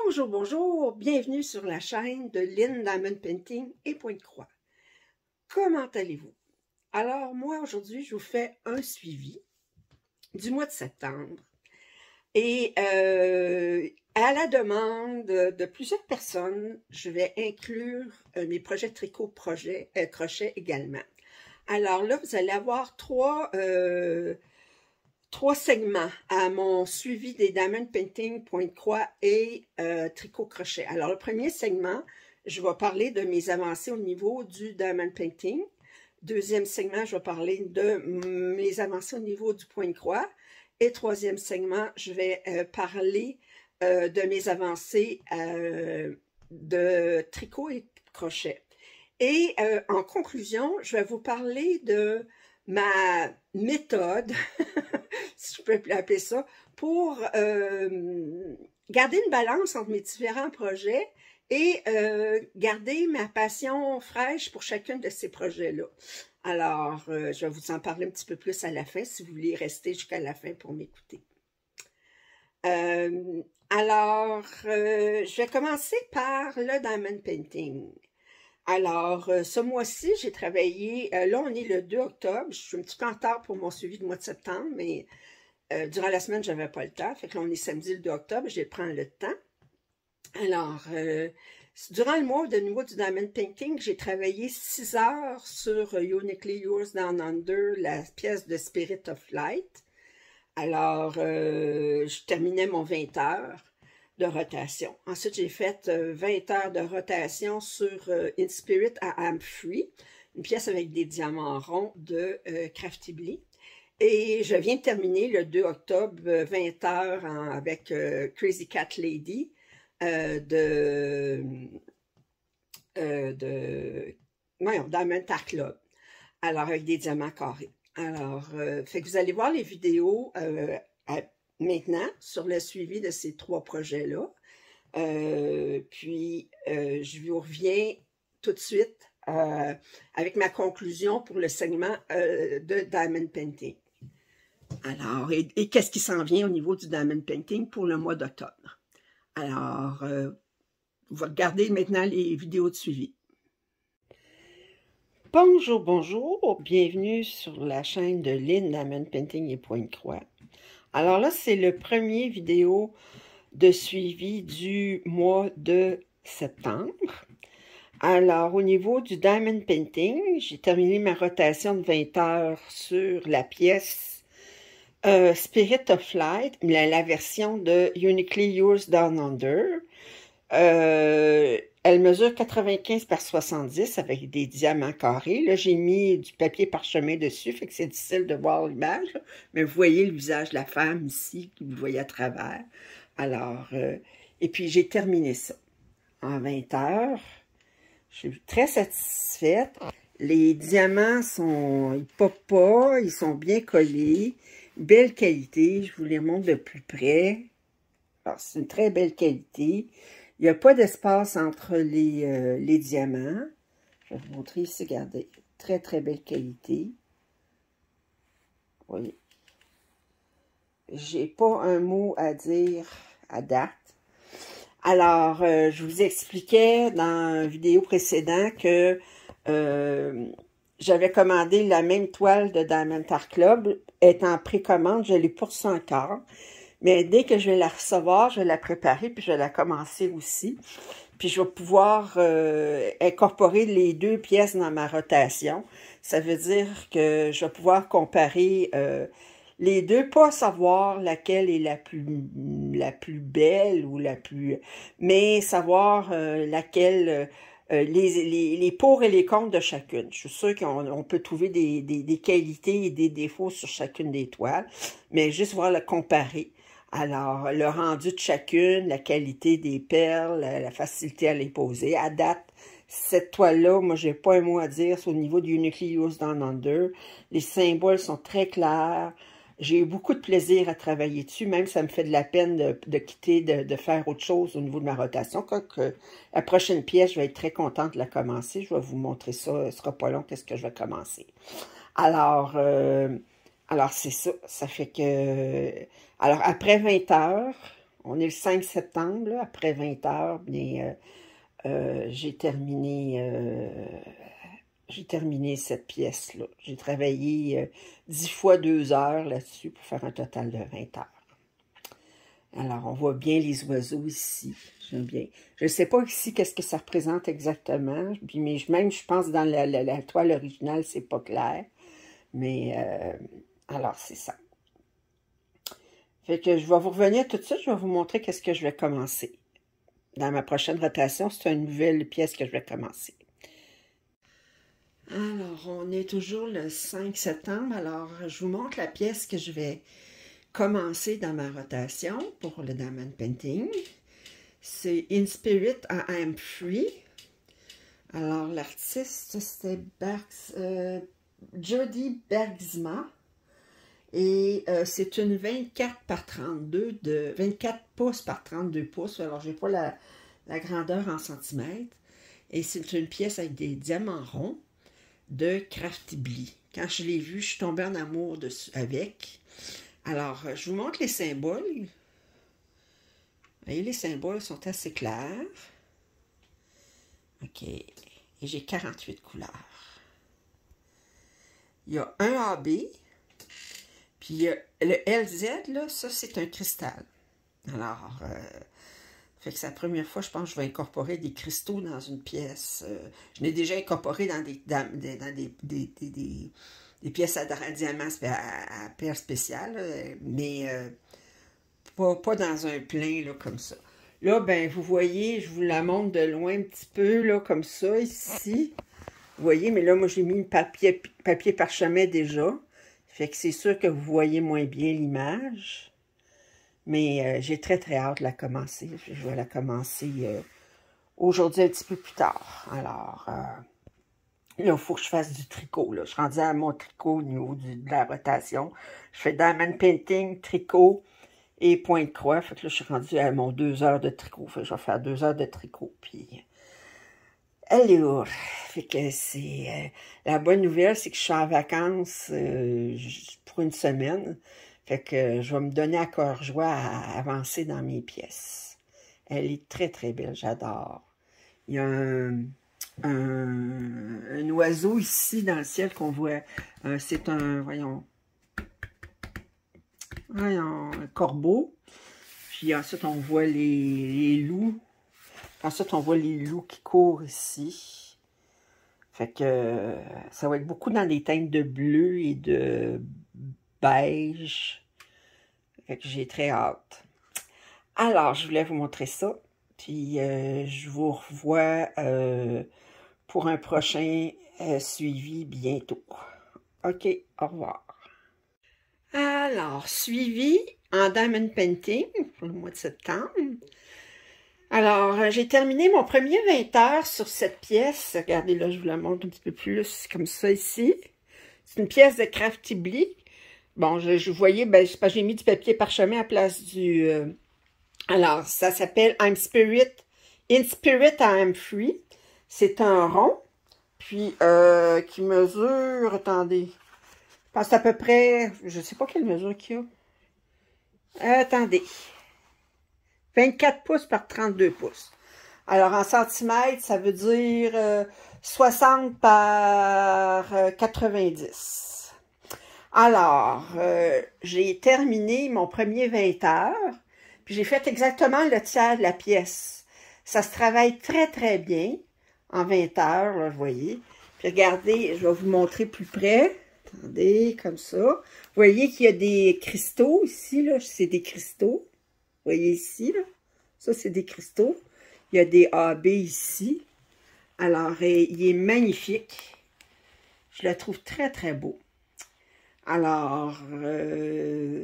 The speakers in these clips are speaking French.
Bonjour, bonjour, bienvenue sur la chaîne de Lynn Diamond Painting et Point de Croix. Comment allez-vous? Alors, moi, aujourd'hui, je vous fais un suivi du mois de septembre. Et à la demande de plusieurs personnes, je vais inclure mes projets tricot crochet également. Alors là, vous allez avoir trois segments à mon suivi des Diamond Painting, Point de Croix et tricot crochet. Alors, le premier segment, je vais parler de mes avancées au niveau du Diamond Painting. Deuxième segment, je vais parler de mes avancées au niveau du point de croix. Et troisième segment, je vais parler de mes avancées de tricot et crochet. Et en conclusion, je vais vous parler de ma méthode, si je peux appeler ça, pour garder une balance entre mes différents projets et garder ma passion fraîche pour chacun de ces projets-là. Alors, je vais vous en parler un petit peu plus à la fin, si vous voulez rester jusqu'à la fin pour m'écouter. Je vais commencer par le Diamond Painting. Alors, ce mois-ci, j'ai travaillé, là on est le 2 octobre, je suis un petit peu en retard pour mon suivi du mois de septembre, mais durant la semaine, je n'avais pas le temps, fait que là on est samedi le 2 octobre, je prends le temps. Alors, durant le mois de niveau du Diamond Painting, j'ai travaillé 6 heures sur Uniquely Yours Down Under, la pièce de Spirit of Light. Alors, je terminais mon 20 heures de rotation. Ensuite, j'ai fait 20 heures de rotation sur In Spirit I Am Free, une pièce avec des diamants ronds de Craftibly. Et je viens de terminer le 2 octobre 20 heures avec Crazy Cat Lady Diamond Art Club. Alors, avec des diamants carrés. Alors, fait que vous allez voir les vidéos maintenant sur le suivi de ces 3 projets-là. Puis, je vous reviens tout de suite avec ma conclusion pour le segment de Diamond Painting. Alors, et qu'est-ce qui s'en vient au niveau du Diamond Painting pour le mois d'octobre? Alors, vous regardez maintenant les vidéos de suivi. Bonjour, bonjour, bienvenue sur la chaîne de Lynn Diamond Painting et Point de Croix. Alors là, c'est le premier vidéo de suivi du mois de septembre. Alors, au niveau du Diamond Painting, j'ai terminé ma rotation de 20 heures sur la pièce Spirit of Light, la version de Uniquely Yours Down Under. Elle mesure 95 par 70 avec des diamants carrés. Là, j'ai mis du papier parchemin dessus, fait que c'est difficile de voir l'image. Mais vous voyez le visage de la femme ici, que vous voyez à travers. Alors, et puis j'ai terminé ça en 20 heures. Je suis très satisfaite. Les diamants ils popent pas, ils sont bien collés. Belle qualité, je vous les montre de plus près. Alors, c'est une très belle qualité. Il n'y a pas d'espace entre les diamants. Je vais vous montrer ici, regardez. Très, très belle qualité. Vous voyez. J'ai pas un mot à dire à date. Alors, je vous expliquais dans une vidéo précédente que j'avais commandé la même toile de Diamond Art Club. Elle est en précommande, je l'ai pas reçue encore. Mais dès que je vais la recevoir, je vais la préparer, puis je vais la commencer aussi. Puis je vais pouvoir incorporer les 2 pièces dans ma rotation. Ça veut dire que je vais pouvoir comparer les deux, pas savoir laquelle est la plus belle ou la plus... Mais savoir laquelle... les pour et les contre de chacune. Je suis sûre qu'on peut trouver des qualités et des défauts sur chacune des toiles, mais juste voir la comparer. Alors, le rendu de chacune, la qualité des perles, la facilité à les poser. À date, cette toile-là, moi, j'ai pas un mot à dire. C'est au niveau du Uniquely Yours Down Under. Les symboles sont très clairs. J'ai eu beaucoup de plaisir à travailler dessus. Même, ça me fait de la peine de quitter, de faire autre chose au niveau de ma rotation. Quoique, la prochaine pièce, je vais être très contente de la commencer. Je vais vous montrer ça. Ce sera pas long, qu'est-ce que je vais commencer. Alors c'est ça. Ça fait que... Alors, après 20 heures, on est le 5 septembre, là, après 20 heures, mais j'ai terminé cette pièce-là. J'ai travaillé 10 fois 2 heures là-dessus pour faire un total de 20 heures. Alors, on voit bien les oiseaux ici. J'aime bien. Je ne sais pas ici qu'est-ce que ça représente exactement, mais même, je pense, dans la toile originale, c'est pas clair. Mais, alors, c'est ça. Fait que je vais vous revenir tout de suite, je vais vous montrer qu'est-ce que je vais commencer. Dans ma prochaine rotation, c'est une nouvelle pièce que je vais commencer. Alors, on est toujours le 5 septembre, alors je vous montre la pièce que je vais commencer dans ma rotation pour le Diamond Painting. C'est In Spirit, I Am Free. Alors, l'artiste, c'était Jody Bergsma. Et c'est une 24 par 32, de 24 pouces par 32 pouces. Alors, je n'ai pas la grandeur en centimètres. Et c'est une pièce avec des diamants ronds de Craftibly. Quand je l'ai vue, je suis tombée en amour avec. Alors, je vous montre les symboles. Vous voyez, les symboles sont assez clairs. OK. Et j'ai 48 couleurs. Il y a un AB. Puis le LZ, là, ça, c'est un cristal. Alors, fait que c'est la première fois, je pense, que je vais incorporer des cristaux dans une pièce. Je l'ai déjà incorporé dans des pièces à diamants à perles spéciales, mais pas dans un plein, là, comme ça. Là, ben, vous voyez, je vous la montre de loin un petit peu, là, comme ça, ici. Vous voyez, mais là, moi, j'ai mis une papier parchemin déjà. Fait que c'est sûr que vous voyez moins bien l'image. Mais j'ai très, très hâte de la commencer. Je vais la commencer aujourd'hui un petit peu plus tard. Alors, là, il faut que je fasse du tricot. Là. Je suis rendue à mon tricot au niveau de la rotation. Je fais Diamond Painting, tricot et point de croix. Fait que là, je suis rendue à mon 2 heures de tricot. Fait que je vais faire 2 heures de tricot. Puis, elle est lourde. Fait que c'est... la bonne nouvelle, c'est que je suis en vacances pour une semaine. Fait que je vais me donner à cœur joie à avancer dans mes pièces. Elle est très, très belle. J'adore. Il y a un oiseau ici dans le ciel qu'on voit. C'est un, voyons, un corbeau. Puis ensuite, on voit les loups. Ensuite, on voit les loups qui courent ici. Fait que ça va être beaucoup dans des teintes de bleu et de beige. Fait que j'ai très hâte. Alors, je voulais vous montrer ça. Puis, je vous revois pour un prochain suivi bientôt. OK, au revoir. Alors, suivi en Diamond Painting pour le mois de septembre. Alors, j'ai terminé mon premier 20 heures sur cette pièce. Regardez, là, je vous la montre un petit peu plus, comme ça, ici. C'est une pièce de Craftibly. Bon, je voyais, ben, c'est parce que j'ai mis du papier parchemin à la place du... alors, ça s'appelle In Spirit, I Am Free. C'est un rond, puis qui mesure, attendez, je pense à peu près, je ne sais pas quelle mesure qu'il y a. Attendez. 24 pouces par 32 pouces. Alors, en centimètres, ça veut dire 60 par 90. Alors, j'ai terminé mon premier 20 heures, puis j'ai fait exactement le tiers de la pièce. Ça se travaille très, très bien en 20 heures, là, vous voyez. Puis regardez, je vais vous montrer plus près. Attendez, comme ça. Vous voyez qu'il y a des cristaux ici, là, c'est des cristaux. Vous voyez ici, là, ça c'est des cristaux. Il y a des AB ici. Alors, il est magnifique. Je le trouve très, très beau. Alors,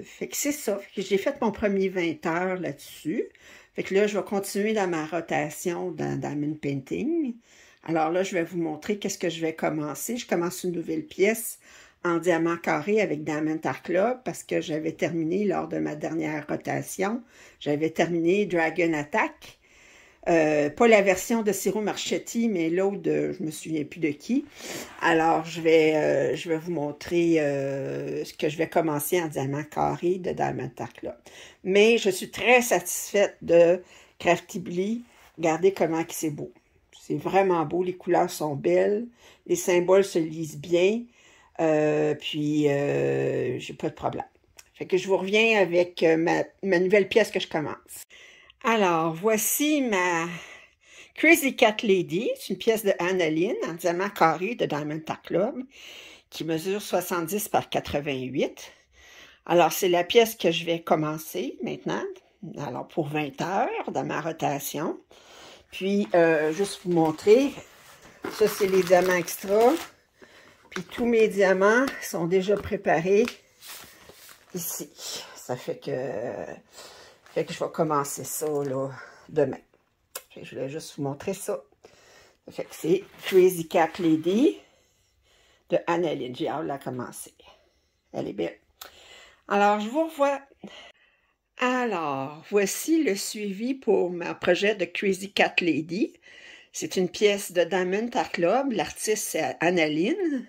fait que c'est ça. Fait que j'ai fait mon premier 20 heures là-dessus. Fait que là, je vais continuer dans ma rotation dans Diamond Painting. Alors là, je vais vous montrer qu'est-ce que je vais commencer. Je commence une nouvelle pièce en diamant carré avec Diamond Art Club parce que j'avais terminé lors de ma dernière rotation. J'avais terminé Dragon Attack. Pas la version de Ciro Marchetti, mais l'autre de, je me souviens plus de qui. Alors, je vais vous montrer ce que je vais commencer en diamant carré de Diamond Art Club. Mais je suis très satisfaite de Craftibly. Regardez comment c'est beau. C'est vraiment beau, les couleurs sont belles, les symboles se lisent bien, puis j'ai pas de problème. Fait que je vous reviens avec ma nouvelle pièce que je commence. Alors, voici ma Crazy Cat Lady. C'est une pièce de Annaline en diamant carré de Diamond Art Club qui mesure 70 par 88. Alors, c'est la pièce que je vais commencer maintenant. Alors, pour 20 heures dans ma rotation. Puis, juste vous montrer, ça, c'est les diamants extra. Puis, tous mes diamants sont déjà préparés ici. Ça fait que je vais commencer ça, là, demain. Fait que je voulais juste vous montrer ça. Ça fait que c'est Crazy Cat Lady de Annaline. J'ai hâte de la commencer. Elle est belle. Alors, je vous revois. Alors, voici le suivi pour mon projet de Crazy Cat Lady. C'est une pièce de Diamond Art Club. L'artiste, c'est Annaline.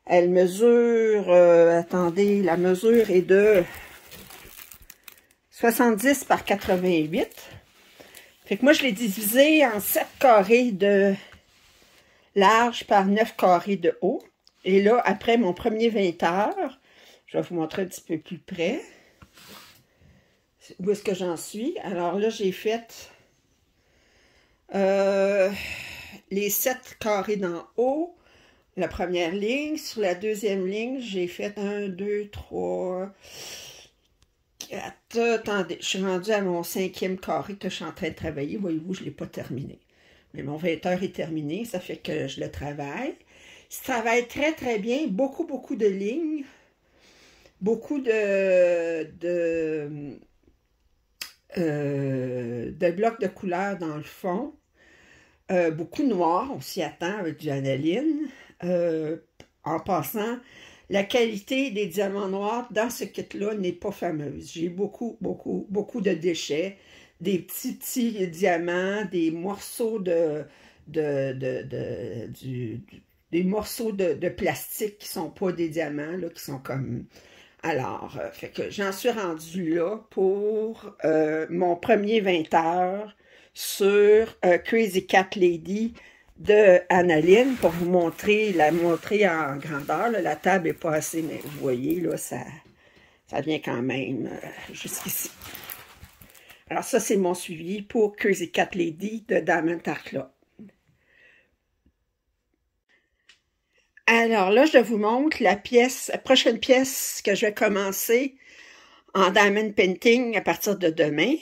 Elle mesure, attendez, la mesure est de 70 par 88. Fait que moi, je l'ai divisé en 7 carrés de large par 9 carrés de haut. Et là, après mon premier 20 heures, je vais vous montrer un petit peu plus près. Où est-ce que j'en suis? Alors là, j'ai fait les 7 carrés d'en haut, la première ligne. Sur la deuxième ligne, j'ai fait 1, 2, 3, 4. Attendez, je suis rendue à mon 5e carré que je suis en train de travailler. Voyez-vous, je ne l'ai pas terminé. Mais mon 20 heures est terminé, ça fait que je le travaille. Je travaille très, très bien. Beaucoup, beaucoup de lignes. Beaucoup de blocs de couleurs dans le fond. Beaucoup noir, on s'y attend avec du Annaline. En passant, la qualité des diamants noirs dans ce kit-là n'est pas fameuse. J'ai beaucoup de déchets, des petits diamants, des morceaux des morceaux de plastique qui sont pas des diamants, là, qui sont comme... Alors, fait que j'en suis rendue là pour mon premier 20 heures sur Crazy Cat Lady de Annaline pour vous la montrer en grandeur. Là. La table n'est pas assez, mais vous voyez, là, ça vient quand même jusqu'ici. Alors ça, c'est mon suivi pour Crazy Cat Lady de Diamond Art Club. Alors là, je vous montre la prochaine pièce que je vais commencer en Diamond Painting à partir de demain.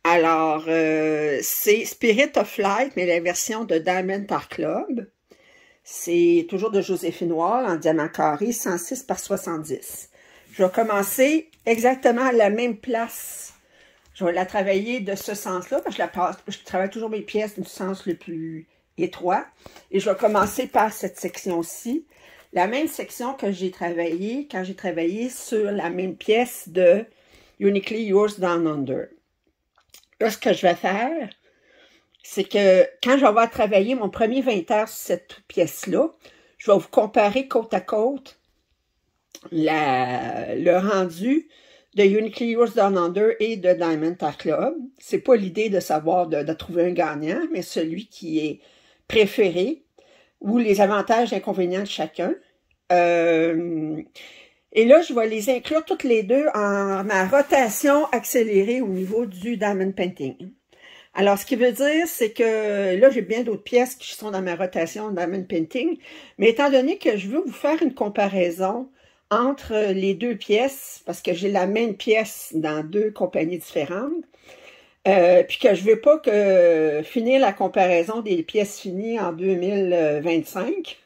Alors, c'est Spirit of Light, mais la version de Diamond Art Club. C'est toujours de Joséphine Wall en diamant carré, 106 par 70. Je vais commencer exactement à la même place. Je vais la travailler de ce sens-là, parce que je travaille toujours mes pièces du sens le plus étroit. Et je vais commencer par cette section-ci. La même section que j'ai travaillée quand j'ai travaillé sur la même pièce de Uniquely Yours Down Under. Là, ce que je vais faire, c'est que quand je vais avoir travaillé mon premier 20 heures sur cette pièce-là, je vais vous comparer côte à côte le rendu de Uniquely Yours Down Under et de Diamond Art Club. C'est pas l'idée de savoir de trouver un gagnant, mais celui qui est préféré ou les avantages et inconvénients de chacun. Et là, je vais les inclure toutes les deux en ma rotation accélérée au niveau du Diamond Painting. Alors, ce qui veut dire, c'est que là, j'ai bien d'autres pièces qui sont dans ma rotation Diamond Painting, mais étant donné que je veux vous faire une comparaison entre les deux pièces, parce que j'ai la même pièce dans deux compagnies différentes, puis que je ne veux pas finir la comparaison des pièces finies en 2025,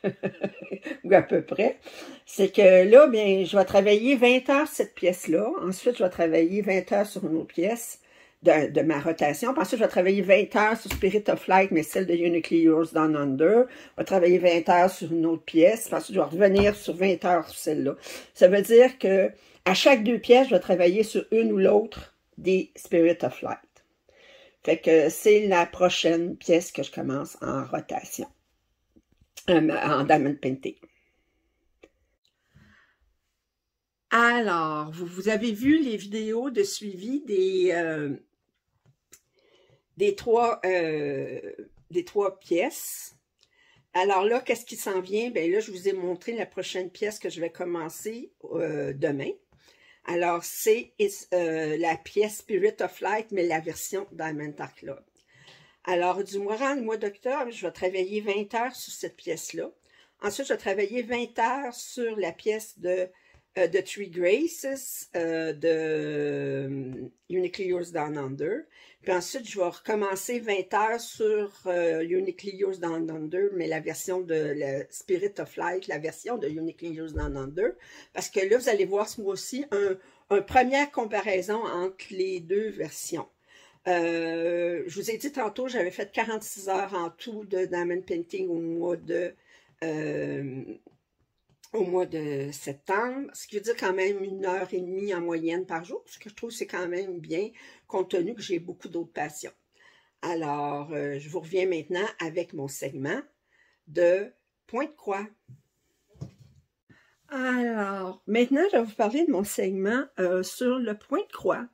ou à peu près, c'est que là, bien, je vais travailler 20 heures sur cette pièce-là. Ensuite, je vais travailler 20 heures sur une autre pièce de ma rotation. Puis ensuite, je vais travailler 20 heures sur Spirit of Light, mais celle de Uniquely Yours Down Under. Je vais travailler 20 heures sur une autre pièce. Puis ensuite, je vais revenir sur 20 heures sur celle-là. Ça veut dire que à chaque deux pièces, je vais travailler sur une ou l'autre des Spirit of Light. Fait que c'est la prochaine pièce que je commence en rotation, en diamond painting. Alors, vous avez vu les vidéos de suivi des trois pièces. Alors là, qu'est-ce qui s'en vient? Bien là, je vous ai montré la prochaine pièce que je vais commencer demain. Alors, c'est la pièce Spirit of Light, mais la version Diamond Art Club. Alors, durant le mois d'octobre, je vais travailler 20 heures sur cette pièce-là. Ensuite, je vais travailler 20 heures sur la pièce de Three Graces, de Uniquely Yours Down Under. Puis ensuite, je vais recommencer 20 heures sur Uniquely Yours Down Under, mais la version de Spirit of Light, la version de Uniquely Yours Down Under. Parce que là, vous allez voir ce mois-ci une première comparaison entre les deux versions. Je vous ai dit tantôt, j'avais fait 46 heures en tout de Diamond Painting au mois de septembre, ce qui veut dire quand même 1h30 en moyenne par jour, ce que je trouve c'est quand même bien, compte tenu que j'ai beaucoup d'autres passions. Alors, je vous reviens maintenant avec mon segment de pointe-croix. Alors, maintenant, je vais vous parler de mon segment sur le point-croix.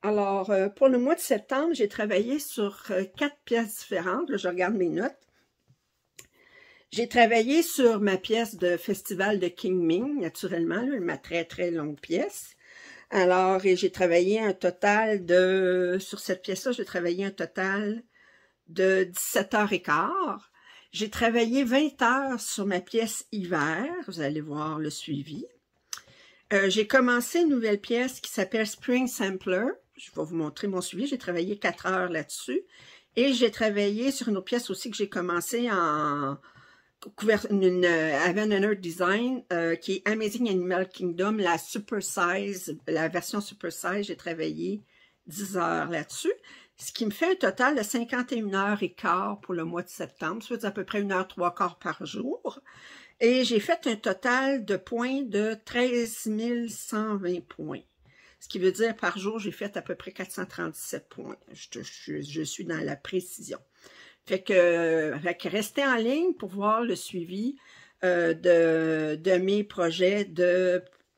Alors, pour le mois de septembre, j'ai travaillé sur 4 pièces différentes. Là, je regarde mes notes. J'ai travaillé sur ma pièce de festival de Qingming, naturellement, là, ma très très longue pièce. Alors, j'ai travaillé un total sur cette pièce-là, j'ai travaillé un total de 17h15. J'ai travaillé 20 heures sur ma pièce hiver, vous allez voir le suivi. J'ai commencé une nouvelle pièce qui s'appelle Spring Sampler. Je vais vous montrer mon suivi. J'ai travaillé 4 heures là-dessus. Et j'ai travaillé sur une autre pièce aussi que j'ai commencé en Heaven and Earth Design, qui est Amazing Animal Kingdom, la Super Size, la version Super Size. J'ai travaillé 10 heures là-dessus. Ce qui me fait un total de 51h15 pour le mois de septembre. Ça veut dire à peu près 1h03 par jour. Et j'ai fait un total de points de 13 120 points. Ce qui veut dire par jour, j'ai fait à peu près 437 points. Je suis dans la précision. Fait que restez en ligne pour voir le suivi de mes projets,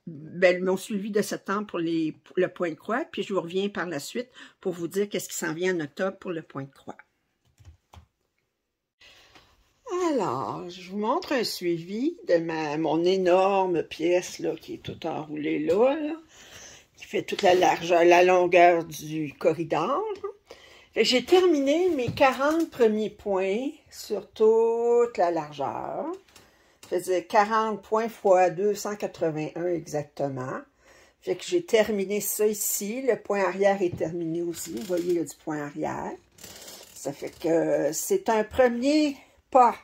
mon suivi de septembre pour le point de croix. Puis je vous reviens par la suite pour vous dire qu'est-ce qui s'en vient en octobre pour le point de croix. Alors, je vous montre un suivi de mon énorme pièce là, qui est toute enroulée là, qui fait toute la largeur, la longueur du corridor. J'ai terminé mes 40 premiers points sur toute la largeur. Je faisais 40 points x 281 exactement. Fait que j'ai terminé ça ici. Le point arrière est terminé aussi. Vous voyez, il y a du point arrière. Ça fait que c'est un premier pas.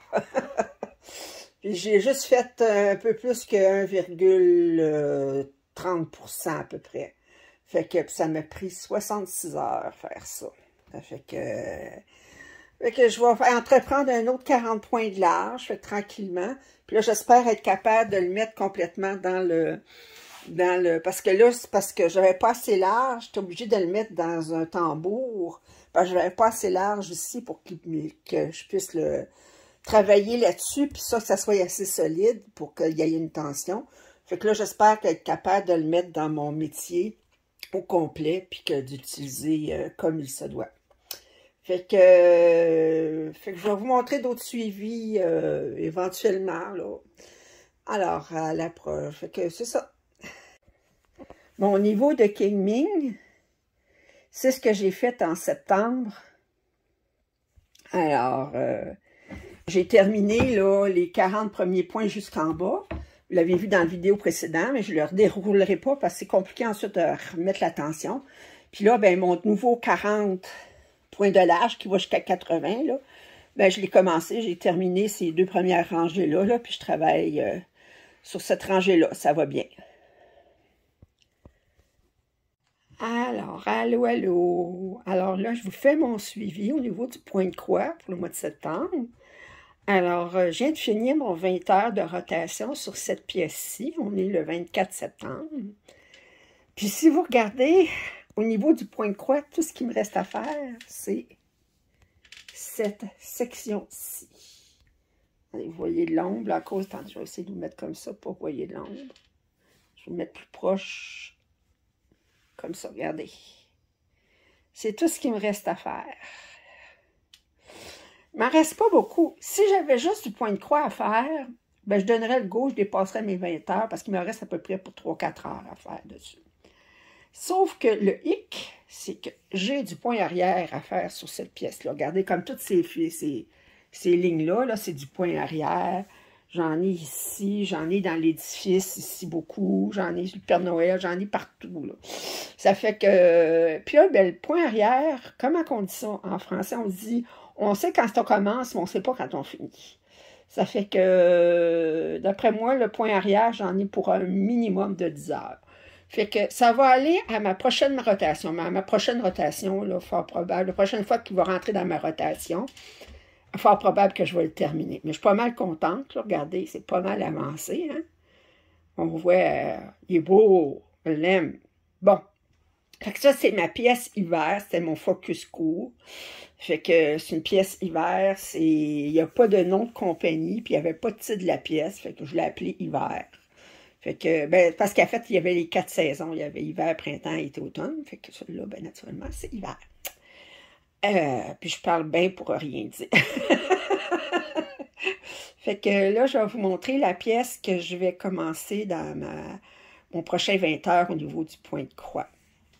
J'ai juste fait un peu plus que 1,30% à peu près. Fait que ça m'a pris 66 heures faire ça. Ça fait que je vais entreprendre un autre 40 points de large, tranquillement. Puis là, j'espère être capable de le mettre complètement parce que là, c'est parce que j'avais pas assez large. J'étais obligée de le mettre dans un tambour. Parce que j'avais pas assez large ici pour que je puisse le travailler là-dessus, puis ça, que ça soit assez solide pour qu'il y ait une tension. Fait que là, j'espère être capable de le mettre dans mon métier au complet, puis d'utiliser comme il se doit. Fait que je vais vous montrer d'autres suivis éventuellement, là. Alors, à l'approche. Fait que c'est ça. Mon niveau de Qingming, c'est ce que j'ai fait en septembre. Alors, j'ai terminé là, les 40 premiers points jusqu'en bas. Vous l'avez vu dans la vidéo précédente, mais je ne le redéroulerai pas parce que c'est compliqué ensuite de remettre la tension. Puis là, ben, mon nouveau 40 points de large qui va jusqu'à 80, là, ben, je l'ai commencé, j'ai terminé ces 2 premières rangées-là, puis je travaille sur cette rangée-là. Ça va bien. Alors, allô, allô. Alors là, je vous fais mon suivi au niveau du point de croix pour le mois de septembre. Alors, je viens de finir mon 20 heures de rotation sur cette pièce-ci. On est le 24 septembre. Puis si vous regardez au niveau du point de croix, tout ce qui me reste à faire, c'est cette section-ci. Vous voyez l'ombre, à cause, attendez, je vais essayer de vous mettre comme ça pour que vous voyez l'ombre. Je vais vous mettre plus proche, comme ça, regardez. C'est tout ce qui me reste à faire. Il m'en reste pas beaucoup. Si j'avais juste du point de croix à faire, ben, je donnerais le go, je dépasserais mes 20 heures, parce qu'il me reste à peu près pour 3-4 heures à faire dessus. Sauf que le hic, c'est que j'ai du point arrière à faire sur cette pièce-là. Regardez, comme toutes ces lignes-là, là, c'est du point arrière. J'en ai ici, j'en ai dans l'édifice, ici beaucoup. J'en ai sur le Père Noël, j'en ai partout, là. Ça fait que... Puis là, ben, le point arrière, comment on dit ça en français? On dit, on sait quand on commence, mais on ne sait pas quand on finit. Ça fait que, d'après moi, le point arrière, j'en ai pour un minimum de 10 heures. Fait que ça va aller à ma prochaine rotation. Mais à ma prochaine rotation, là, fort probable, la prochaine fois qu'il va rentrer dans ma rotation, fort probable que je vais le terminer. Mais je suis pas mal contente, là. Regardez, c'est pas mal avancé, hein? On voit, il est beau, je l'aime. Bon. Fait que ça, c'est ma pièce hiver, c'était mon focus court. Fait que c'est une pièce hiver, il n'y a pas de nom de compagnie, puis il n'y avait pas de titre de la pièce, fait que je l'ai appelée hiver. Fait que, ben, parce qu'en fait, il y avait les 4 saisons, il y avait hiver, printemps, été, automne, fait que celui-là, ben, naturellement, c'est hiver. Puis je parle bien pour rien dire. Fait que là, je vais vous montrer la pièce que je vais commencer dans mon prochain 20 heures au niveau du point de croix.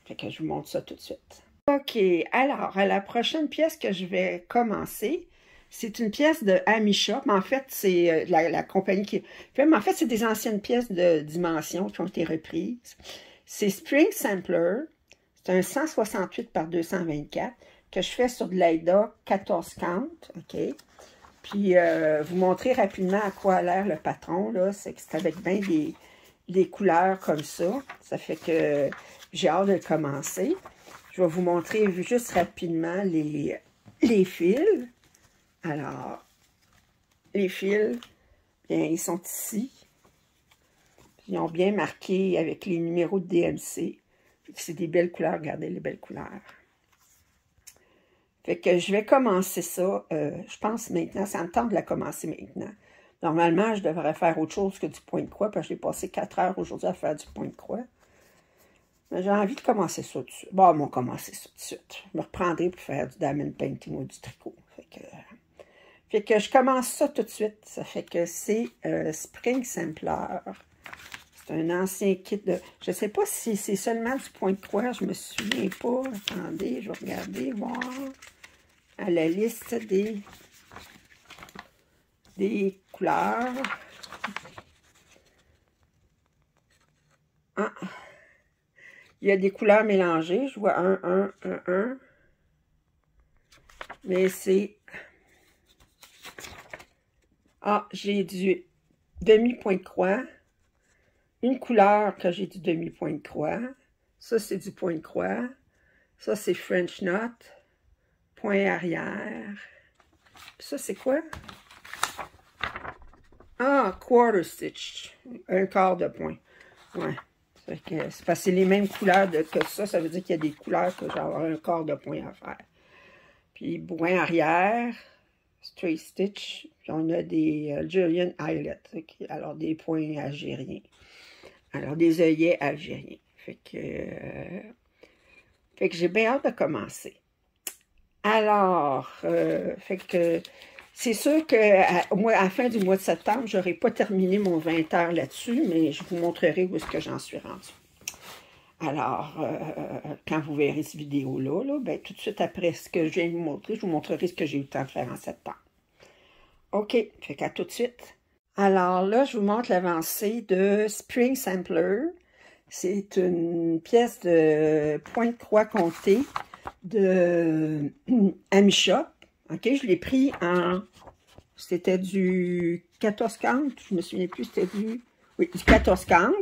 Fait que je vous montre ça tout de suite. OK, alors, la prochaine pièce que je vais commencer, c'est une pièce de Amisha, mais en fait, c'est la compagnie qui fait, mais en fait, c'est des anciennes pièces de dimension qui ont été reprises. C'est Spring Sampler, c'est un 168 par 224 que je fais sur de l'AIDA 14 count, OK? Puis, vous montrer rapidement à quoi a l'air le patron, là, c'est que c'est avec bien des couleurs comme ça. Ça fait que j'ai hâte de le commencer. Je vais vous montrer juste rapidement les fils. Alors, les fils, bien, ils sont ici. Ils ont bien marqué avec les numéros de DMC. C'est des belles couleurs, regardez les belles couleurs. Fait que je vais commencer ça, je pense maintenant, ça me tente de la commencer maintenant. Normalement, je devrais faire autre chose que du point de croix, parce que j'ai passé 4 heures aujourd'hui à faire du point de croix. Mais j'ai envie de commencer ça tout de suite. Bon, on va commencer ça tout de suite. Je me reprendrai pour faire du diamond painting ou du tricot. Fait que je commence ça tout de suite. Ça fait que c'est Spring Sampler. C'est un ancien kit de... Je ne sais pas si c'est seulement du point de croix. Je ne me souviens pas. Attendez, je vais regarder, voir à la liste des couleurs. Ah! Il y a des couleurs mélangées. Je vois 1. Mais c'est... Ah, j'ai du demi-point de croix. Une couleur que j'ai du demi-point de croix. Ça, c'est du point de croix. Ça, c'est French Knot. Point arrière. Puis ça, c'est quoi? Ah, quarter stitch. Un quart de point. Ouais. C'est parce que c'est les mêmes couleurs que ça. Ça veut dire qu'il y a des couleurs que j'ai un quart de point à faire. Puis, point arrière. Straight stitch. Puis, on a des Algerian Eyelet. Okay? Alors, des points algériens. Alors, des œillets algériens. Fait que j'ai bien hâte de commencer. Alors, fait que c'est sûr qu'à la fin du mois de septembre, je n'aurai pas terminé mon 20 heures là-dessus, mais je vous montrerai où est-ce que j'en suis rendue. Alors, quand vous verrez cette vidéo-là, ben, tout de suite après ce que je viens de vous montrer, je vous montrerai ce que j'ai eu le temps de faire en septembre. OK, fait qu'à tout de suite. Alors là, je vous montre l'avancée de Spring Sampler. C'est une pièce de point de croix compté de Amisha. OK, je l'ai pris en... C'était du 14 count. Je me souviens plus, c'était du 14 count.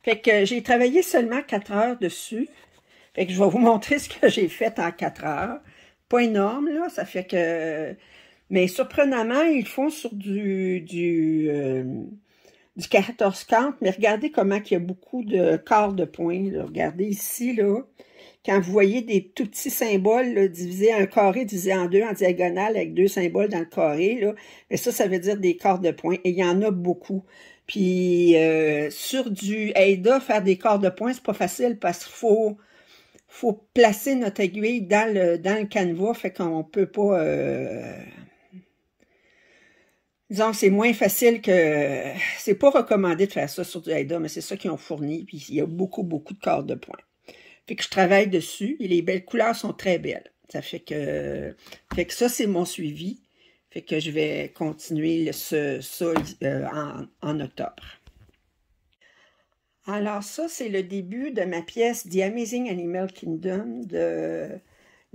Fait que j'ai travaillé seulement 4 heures dessus. Fait que je vais vous montrer ce que j'ai fait en 4 heures. Pas énorme, là. Ça fait que... Mais surprenamment, ils font sur du 14 count. Mais regardez comment il y a beaucoup de quarts de point. Là. Regardez ici, là. quand vous voyez des tout petits symboles là, divisés, un carré divisé en deux en diagonale avec deux symboles dans le carré, là, mais ça veut dire des quarts de points. Et il y en a beaucoup. Puis sur du Ada, faire des quarts de points, c'est pas facile parce qu'il faut placer notre aiguille dans le canevas, fait qu'on peut pas... disons que c'est moins facile que... C'est pas recommandé de faire ça sur du Ada, mais c'est ça qu'ils ont fourni, puis il y a beaucoup, beaucoup de quarts de points. Fait que je travaille dessus, et les belles couleurs sont très belles. Ça fait que ça, c'est mon suivi. Fait que je vais continuer ça en octobre. Alors ça, c'est le début de ma pièce The Amazing Animal Kingdom, une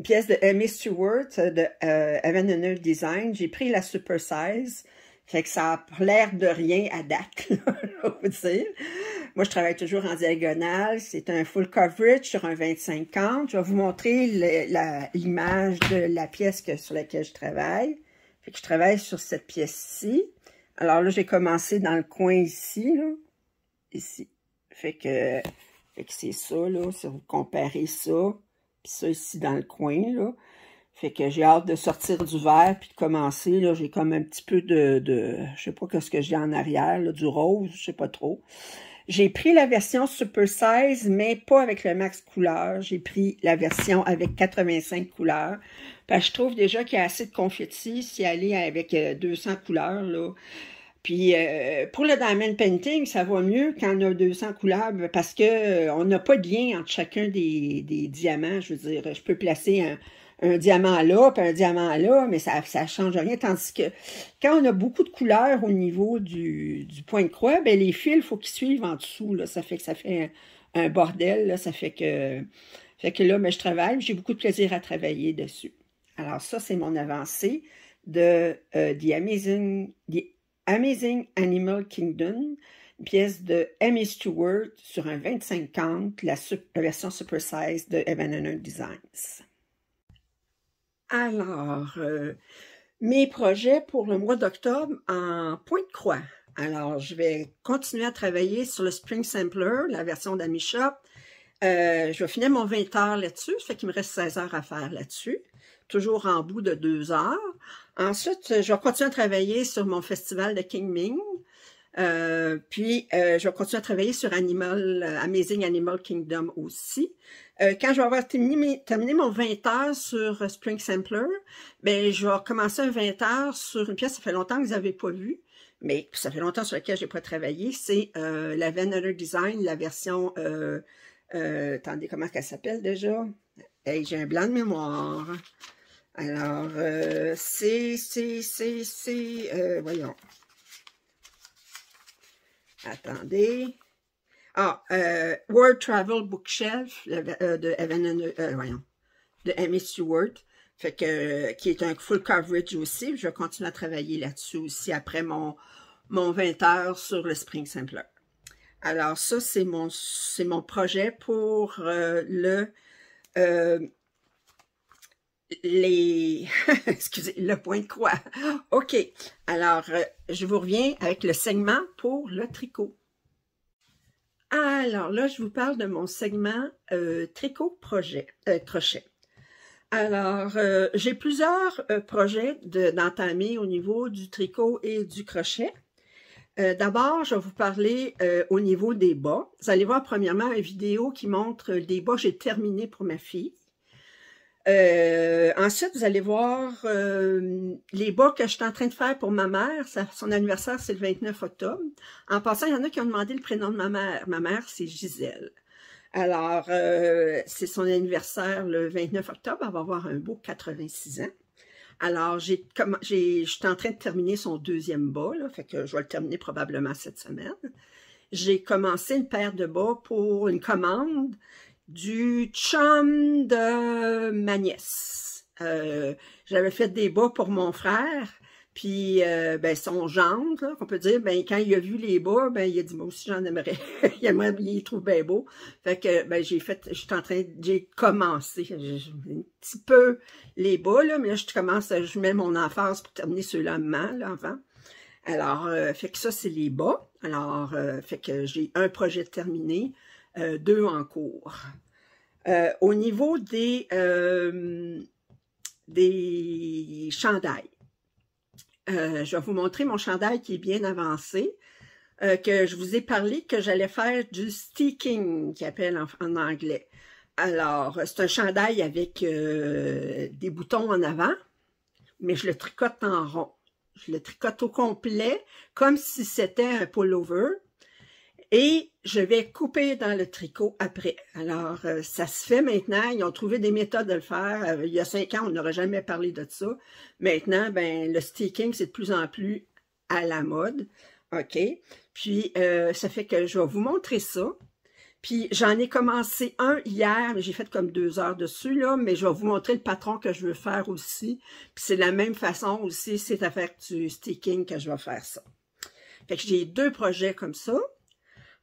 pièce de Amy Stewart de Evan & Earth Design. J'ai pris la Super Size, fait que ça a l'air de rien à date, je vais vous dire. Moi, je travaille toujours en diagonale. C'est un full coverage sur un 25-50. Je vais vous montrer l'image de la pièce sur laquelle je travaille. Fait que je travaille sur cette pièce-ci. Alors là, j'ai commencé dans le coin ici, là. Ici. Fait que c'est ça, là. Si vous comparez ça, puis ça ici dans le coin, là. Fait que j'ai hâte de sortir du vert puis de commencer, là. J'ai comme un petit peu je sais pas ce que j'ai en arrière, là, du rose, je sais pas trop. J'ai pris la version Super Size, mais pas avec le max couleur. J'ai pris la version avec 85 couleurs. Parce que je trouve déjà qu'il y a assez de confetti si aller avec 200 couleurs, là. Puis pour le diamond painting, ça va mieux quand on a 200 couleurs parce que on n'a pas de lien entre chacun des diamants. Je veux dire, je peux placer un diamant là, puis un diamant là, mais ça change rien. Tandis que quand on a beaucoup de couleurs au niveau du point de croix, ben les fils, il faut qu'ils suivent en dessous. Là. Ça fait que ça fait un bordel. Là. Ça fait que là, mais je travaille, j'ai beaucoup de plaisir à travailler dessus. Alors ça, c'est mon avancée de The Amazing Animal Kingdom, une pièce de Amy Stewart sur un 25-50, la version Super Size de Evan & Earth Designs. Alors, mes projets pour le mois d'octobre en point de croix. Alors, je vais continuer à travailler sur le Spring Sampler, la version d'Ami Shop. Je vais finir mon 20 heures là-dessus, ça fait qu'il me reste 16 heures à faire là-dessus, toujours en bout de 2 heures. Ensuite, je vais continuer à travailler sur mon festival de Qingming. Puis, je vais continuer à travailler sur Amazing Animal Kingdom aussi. Quand je vais avoir terminé mon 20 heures sur Spring Sampler, ben, je vais commencer un 20 heures sur une pièce, ça fait longtemps que vous n'avez pas vu, mais ça fait longtemps sur laquelle je n'ai pas travaillé. C'est la Evan & Earth Design, la version, attendez, comment elle s'appelle déjà? Hey, j'ai un blanc de mémoire. Alors, voyons. Attendez. World Travel Bookshelf de Amy Stewart, fait que, qui est un full coverage aussi. Je vais continuer à travailler là-dessus aussi après mon 20 heures sur le Spring Sampler. Alors ça, c'est mon projet pour excusez, le point de croix. OK. Alors, je vous reviens avec le segment pour le tricot. Alors là, je vous parle de mon segment tricot crochet. Alors, j'ai plusieurs projets d'entamer au niveau du tricot et du crochet. D'abord, je vais vous parler au niveau des bas. Vous allez voir premièrement une vidéo qui montre des bas que j'ai terminés pour ma fille. Ensuite, vous allez voir les bas que je suis en train de faire pour ma mère. Son anniversaire, c'est le 29 octobre. En passant, il y en a qui ont demandé le prénom de ma mère. Ma mère, c'est Gisèle. Alors, c'est son anniversaire le 29 octobre. Elle va avoir un beau 86 ans. Alors, je suis en train de terminer son deuxième bas, là, fait que je vais le terminer probablement cette semaine. J'ai commencé une paire de bas pour une commande du chum de ma nièce. J'avais fait des bas pour mon frère, puis ben, son gendre, on peut dire, ben, quand il a vu les bas, ben, il a dit, moi aussi j'en aimerais. il les trouve bien beaux. Fait que ben, j'ai commencé un petit peu les bas, là, mais là, je mets mon emphase pour terminer ceux-là là, avant. Alors, fait que ça, c'est les bas. Alors, fait que j'ai un projet terminé, 2 en cours. Au niveau des chandails. Je vais vous montrer mon chandail qui est bien avancé, que je vous ai parlé que j'allais faire du sticking, qui appelle en anglais. Alors, c'est un chandail avec des boutons en avant, mais je le tricote en rond. Je le tricote au complet, comme si c'était un pullover. Et je vais couper dans le tricot après. Alors, ça se fait maintenant. Ils ont trouvé des méthodes de le faire. Il y a 5 ans, on n'aurait jamais parlé de ça. Maintenant, ben, le sticking, c'est de plus en plus à la mode. OK? Puis, ça fait que je vais vous montrer ça. Puis, j'en ai commencé un hier, mais j'ai fait comme 2 heures dessus, là. Mais je vais vous montrer le patron que je veux faire aussi. Puis, c'est de la même façon aussi, c'est à faire du sticking que je vais faire ça. Fait que j'ai 2 projets comme ça.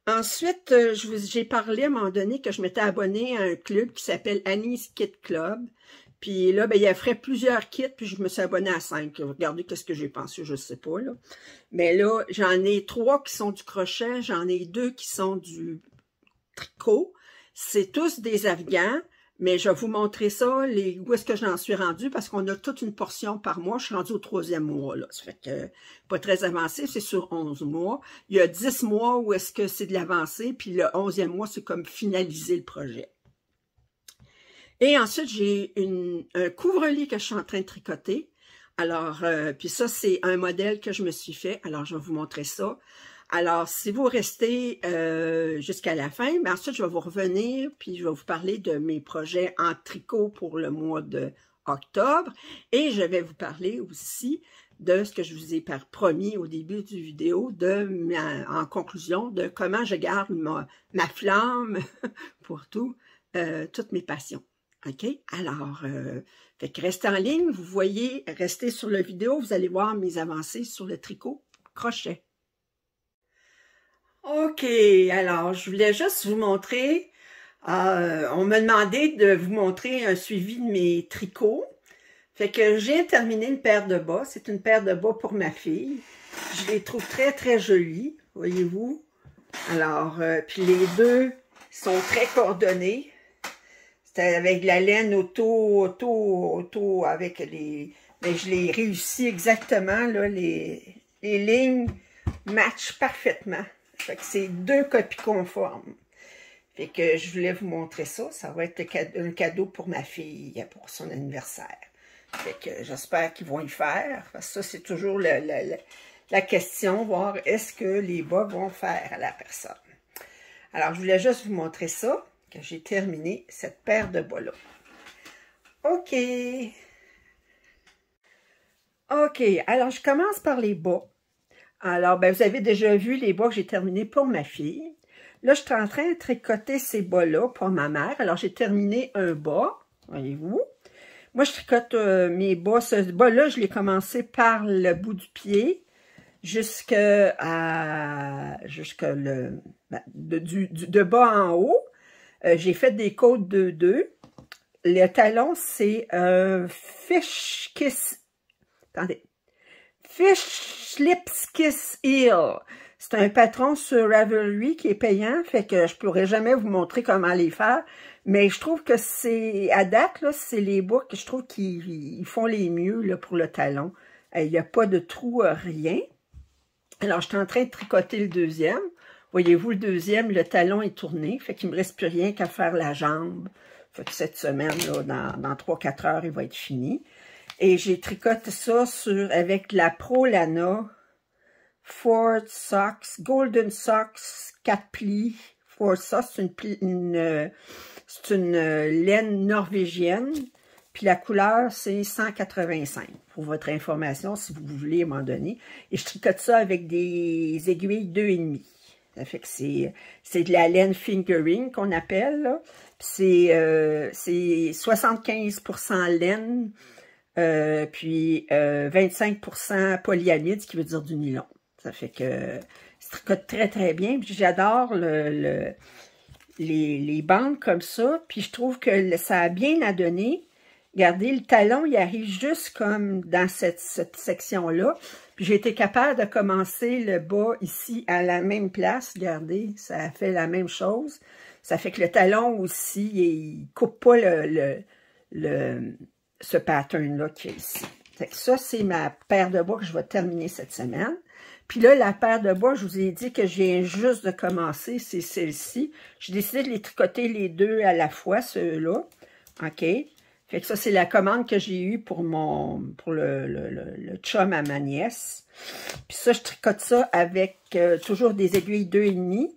Ensuite, j'ai parlé à un moment donné que je m'étais abonnée à un club qui s'appelle Annie's Kit Club. Puis là, ben, il offrait plusieurs kits, puis je me suis abonnée à 5. Regardez qu'est-ce que j'ai pensé, je sais pas, là. Mais là, j'en ai 3 qui sont du crochet, j'en ai 2 qui sont du tricot. C'est tous des afghans, mais je vais vous montrer ça, où est-ce que j'en suis rendue, parce qu'on a toute une portion par mois. Je suis rendue au 3e mois, là. Ça fait que pas très avancé, c'est sur 11 mois. Il y a 10 mois où est-ce que c'est de l'avancé, puis le 11e mois, c'est comme finaliser le projet. Et ensuite, j'ai un couvre-lit que je suis en train de tricoter. Alors, puis ça, c'est un modèle que je me suis fait. Alors, je vais vous montrer ça. Alors, si vous restez jusqu'à la fin, ben ensuite, je vais vous revenir, puis je vais vous parler de mes projets en tricot pour le mois d'octobre. Et je vais vous parler aussi de ce que je vous ai promis au début du vidéo, en conclusion, de comment je garde ma flamme pour toutes mes passions. OK? Alors, fait que restez en ligne, vous voyez, restez sur la vidéo, vous allez voir mes avancées sur le tricot crochet. OK, alors, je voulais juste vous montrer, on m'a demandé de vous montrer un suivi de mes tricots. Fait que j'ai terminé une paire de bas, c'est une paire de bas pour ma fille. Je les trouve très, très jolies, voyez-vous. Alors, puis les deux sont très coordonnés. C'était avec de la laine auto, avec les... Mais je l'ai réussi exactement, là, les lignes matchent parfaitement. Fait que c'est 2 copies conformes. Fait que je voulais vous montrer ça. Ça va être un cadeau pour ma fille, pour son anniversaire. Fait que j'espère qu'ils vont y faire. Parce que ça, c'est toujours la question, voir est-ce que les bas vont faire à la personne. Alors, je voulais juste vous montrer ça, que j'ai terminé cette paire de bas-là. OK. OK, alors je commence par les bas. Alors, ben, vous avez déjà vu les bas que j'ai terminés pour ma fille. Là, je suis en train de tricoter ces bas-là pour ma mère. Alors, j'ai terminé un bas, voyez-vous. Moi, je tricote mes bas. Ce bas-là, je l'ai commencé par le bout du pied de bas en haut. J'ai fait des côtes 2-2. Le talon, c'est un Fish Kiss. Attendez. Fish Lips Kiss Heel. C'est un patron sur Ravelry qui est payant, fait que je pourrais jamais vous montrer comment les faire. Mais je trouve que c'est, à date, là, c'est les bas que je trouve qu'ils font les mieux là, pour le talon. Il n'y a pas de trou, rien. Alors, je suis en train de tricoter le deuxième. Voyez-vous, le deuxième, le talon est tourné, fait qu'il ne me reste plus rien qu'à faire la jambe. Fait que cette semaine, là, dans 3-4 heures, il va être fini. Et j'ai tricoté ça avec la Prolana Ford Socks, Golden Socks 4 plis. Ford Socks, c'est une laine norvégienne. Puis la couleur, c'est 185, pour votre information, si vous voulez à un moment donné. Et je tricote ça avec des aiguilles 2,5. Ça fait que c'est de la laine fingering qu'on appelle. C'est 75% laine, puis 25% polyamide, ce qui veut dire du nylon. Ça fait que ça tricote très très bien. J'adore les bandes comme ça. Puis je trouve que ça a bien à donner. Regardez, le talon, il arrive juste comme dans cette section-là. Puis j'ai été capable de commencer le bas ici à la même place. Regardez, ça a fait la même chose. Ça fait que le talon aussi, il coupe pas ce pattern-là qui est ici. Fait que ça, c'est ma paire de bas que je vais terminer cette semaine. Puis là, la paire de bas, je vous ai dit que je viens juste de commencer, c'est celle-ci. J'ai décidé de les tricoter les deux à la fois, ceux-là. OK? Fait que ça, c'est la commande que j'ai eue pour le chum à ma nièce. Puis ça, je tricote ça avec toujours des aiguilles 2,5.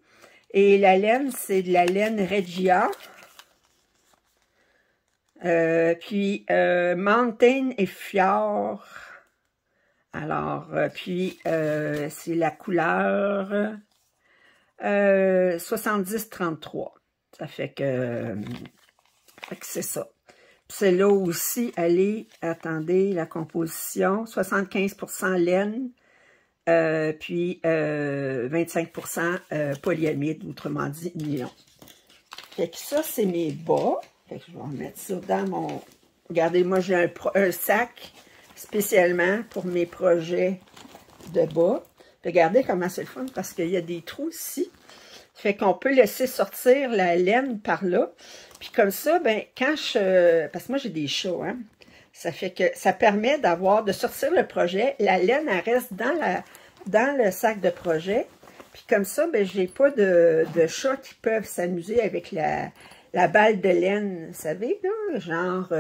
Et la laine, c'est de la laine Regia. Puis Mountain et Fjord. Alors, c'est la couleur 70-33. Ça fait que c'est ça. Celle-là aussi, elle est, attendez, la composition, 75% laine, puis 25% polyamide, autrement dit, nylon. Fait que ça, c'est mes bas. Fait que je vais remettre ça dans mon... Regardez, moi, j'ai un sac spécialement pour mes projets de bas. Regardez comment c'est le fun, parce qu'il y a des trous ici. Fait qu'on peut laisser sortir la laine par là. Puis comme ça, ben quand parce que moi, j'ai des chats, hein. Ça fait que ça permet de sortir le projet. La laine, elle reste dans le sac de projet. Puis comme ça, ben j'ai pas de chats qui peuvent s'amuser avec la balle de laine. Vous savez, là, genre...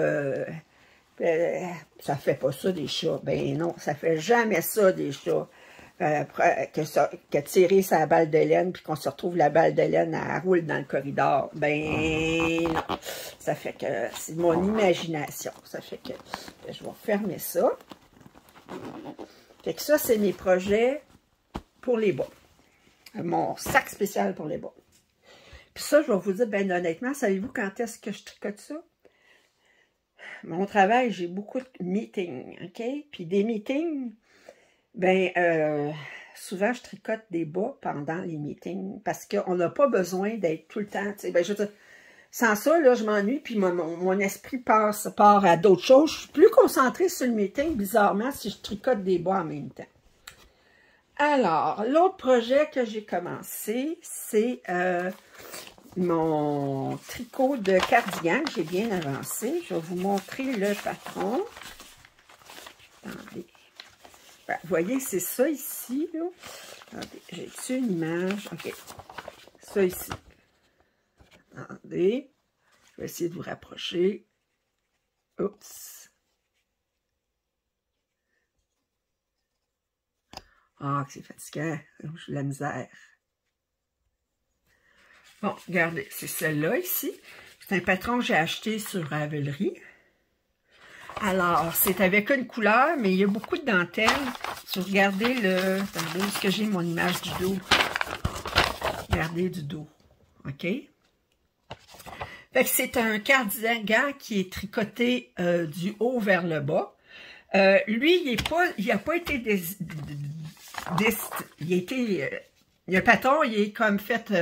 ça fait pas ça des chats. Ben non, ça fait jamais ça des chats. Que tirer sa balle de laine, puis qu'on se retrouve la balle de laine, elle roule dans le corridor. Ben non. Ça fait que c'est mon imagination. Ça fait que je vais fermer ça. Fait que ça, c'est mes projets pour les bas. Mon sac spécial pour les bas. Puis ça, je vais vous dire, ben honnêtement, savez-vous quand est-ce que je tricote ça? Mon travail, j'ai beaucoup de meetings, OK? Puis des meetings, ben, souvent, je tricote des bas pendant les meetings parce qu'on n'a pas besoin d'être tout le temps, tu sais, ben, je veux dire, sans ça, là, je m'ennuie, puis mon esprit part à d'autres choses. Je suis plus concentrée sur le meeting, bizarrement, si je tricote des bas en même temps. Alors, l'autre projet que j'ai commencé, c'est mon tricot de cardigan. J'ai bien avancé. Je vais vous montrer le patron. Attendez. Ben, vous voyez, c'est ça ici, là. Attendez, j'ai-tu une image? OK. Ça ici. Attendez. Je vais essayer de vous rapprocher. Oups. Ah, que c'est fatigant. J'ai de la misère. Bon, regardez, c'est celle-là ici. C'est un patron que j'ai acheté sur Ravelry. Alors, c'est avec une couleur, mais il y a beaucoup de dentelle. Si vous regardez attendez, est-ce que j'ai mon image du dos? Regardez du dos. OK? Fait que c'est un cardigan qui est tricoté du haut vers le bas. Lui, il n'a pas été le patron, il est comme fait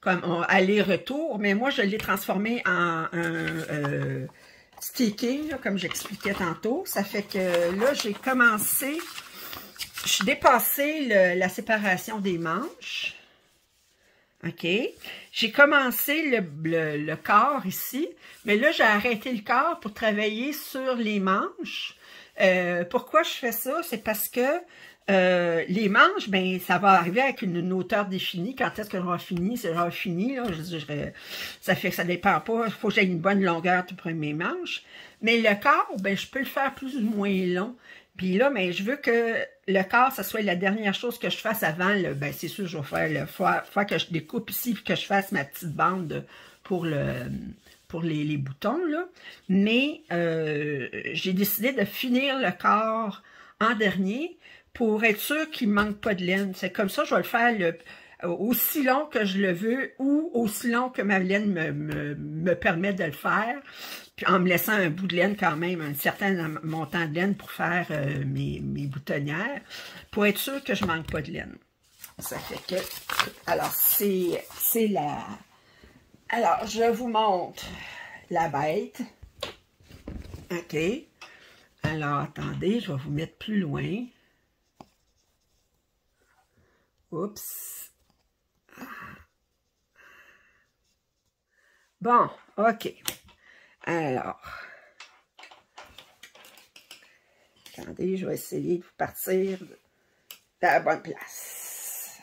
comme aller-retour, mais moi, je l'ai transformé en un sticking, là, comme j'expliquais tantôt. Ça fait que là, j'ai commencé, j'ai dépassé la séparation des manches. OK? J'ai commencé le corps ici, mais là, j'ai arrêté le corps pour travailler sur les manches. Pourquoi je fais ça? C'est parce que les manches, ben, ça va arriver avec une hauteur définie. Quand est-ce que j'aurai fini? C'est j'aurai fini, là. Ça fait que ça dépend pas. Il faut que j'ai une bonne longueur pour mes manches. Mais le corps, ben, je peux le faire plus ou moins long. Puis là, ben, je veux que le corps, ça soit la dernière chose que je fasse avant. Ben, c'est sûr, je vais faire fois que je découpe ici et que je fasse ma petite bande pour les boutons, là. Mais j'ai décidé de finir le corps en dernier pour être sûr qu'il ne manque pas de laine. C'est comme ça, je vais le faire aussi long que je le veux ou aussi long que ma laine me permet de le faire, puis en me laissant un bout de laine quand même, un certain montant de laine pour faire mes boutonnières, pour être sûr que je ne manque pas de laine. Ça fait que... Alors, c'est la... Alors, je vous montre la bête. OK. Alors, attendez, je vais vous mettre plus loin. Oups. Bon, OK. Alors, attendez, je vais essayer de partir de la bonne place.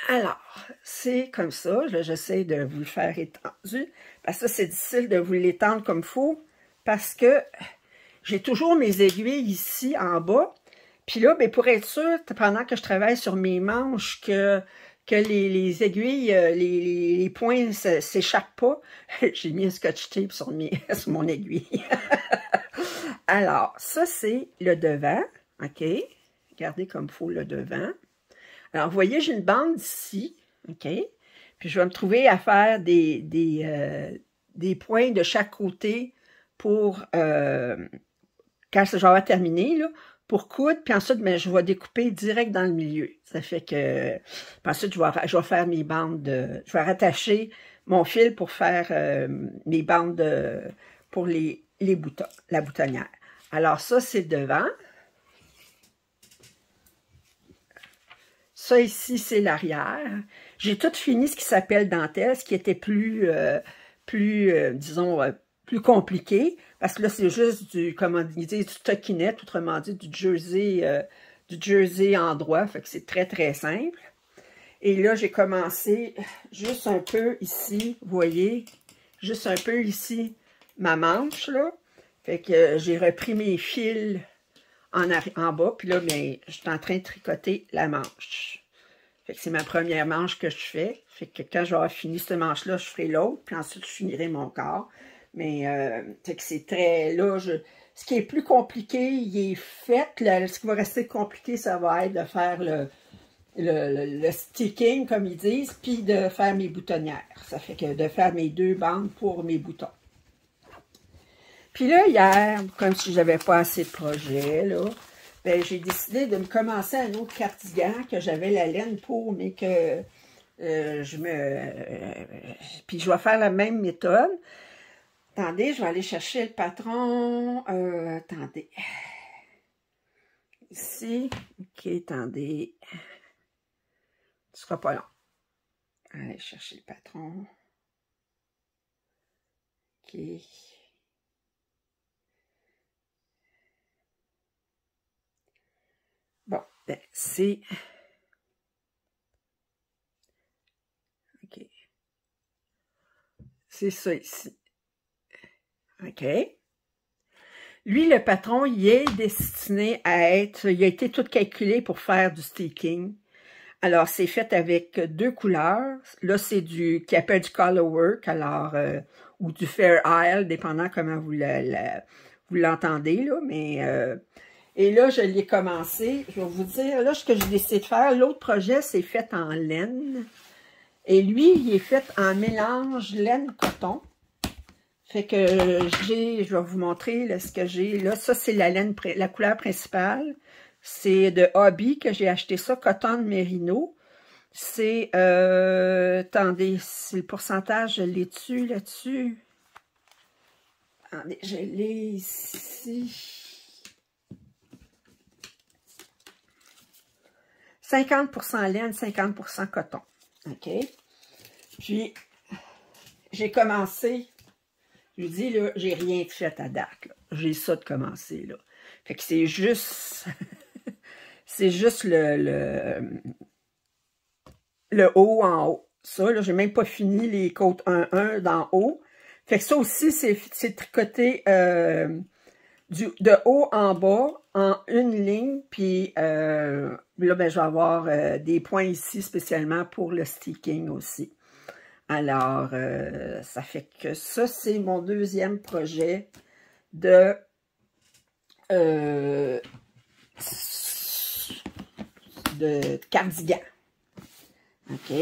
Alors, c'est comme ça. J'essaie de vous le faire étendu. Parce que c'est difficile de vous l'étendre comme il faut. Parce que j'ai toujours mes aiguilles ici en bas. Puis là, ben, pour être sûr, pendant que je travaille sur mes manches, que les aiguilles, les points ne s'échappent pas, j'ai mis un scotch tape sur sur mon aiguille. Alors, ça, c'est le devant. OK? Regardez comme il faut le devant. Alors, vous voyez, j'ai une bande ici. OK? Puis, je vais me trouver à faire des points de chaque côté pour, quand je vais avoir terminé, là, pour coudre. Puis ensuite, ben, je vais découper direct dans le milieu. Ça fait que, puis ensuite, je vais faire mes bandes je vais rattacher mon fil pour faire mes bandes pour les boutons, la boutonnière. Alors, ça, c'est devant. Ça, ici, c'est l'arrière. J'ai tout fini ce qui s'appelle dentelle, ce qui était disons, plus compliqué. Parce que là, c'est juste comment dire, du stockinette, autrement dit, du jersey en droit. Fait que c'est très, très simple. Et là, j'ai commencé juste un peu ici, vous voyez, juste un peu ici, ma manche, là. Fait que j'ai repris mes fils en bas, puis là, ben, je suis en train de tricoter la manche. Fait que c'est ma première manche que je fais. Fait que quand je vais avoir fini cette manche-là, je ferai l'autre, puis ensuite, je finirai mon corps. Mais, fait que c'est très, là, ce qui est plus compliqué, il est fait. Ce qui va rester compliqué, ça va être de faire le sticking, comme ils disent, puis de faire mes boutonnières. Ça fait que de faire mes 2 bandes pour mes boutons. Puis là, hier, comme si j'avais pas assez de projets, là, ben, j'ai décidé de me commencer un autre cardigan que j'avais la laine pour, mais que puis je vais faire la même méthode. Attendez, je vais aller chercher le patron. Attendez. Ici. OK, attendez. Ce sera pas long. Allez chercher le patron. OK. Bon, ben, c'est... OK. C'est ça ici. OK. Lui, le patron, il est destiné à être... Il a été tout calculé pour faire du sticking. Alors, c'est fait avec 2 couleurs. Là, c'est du... qui appelle du color work, alors... ou du Fair Isle, dépendant comment vous l'entendez, là. Mais... et là, je l'ai commencé. Je vais vous dire, là, ce que j'ai décidé de faire, l'autre projet, c'est fait en laine. Et lui, il est fait en mélange laine-coton. Fait que je vais vous montrer là, ce que j'ai. Là, ça, c'est la laine, la couleur principale. C'est de Hobby que j'ai acheté ça, coton merino. C'est, attendez, c'est le pourcentage, je l'ai dessus, là-dessus. Attendez, je l'ai ici. 50% laine, 50% coton. OK? Puis, j'ai commencé, je vous dis, là, j'ai rien fait à date, là. J'ai ça de commencer, là. Fait que c'est juste, c'est juste le haut en haut. Ça, là, j'ai même pas fini les côtes 1-1 d'en haut. Fait que ça aussi, c'est tricoté de haut en bas, en une ligne, puis là, ben, je vais avoir des points ici spécialement pour le sticking aussi. Alors, ça fait que ça, c'est mon deuxième projet de cardigan. OK?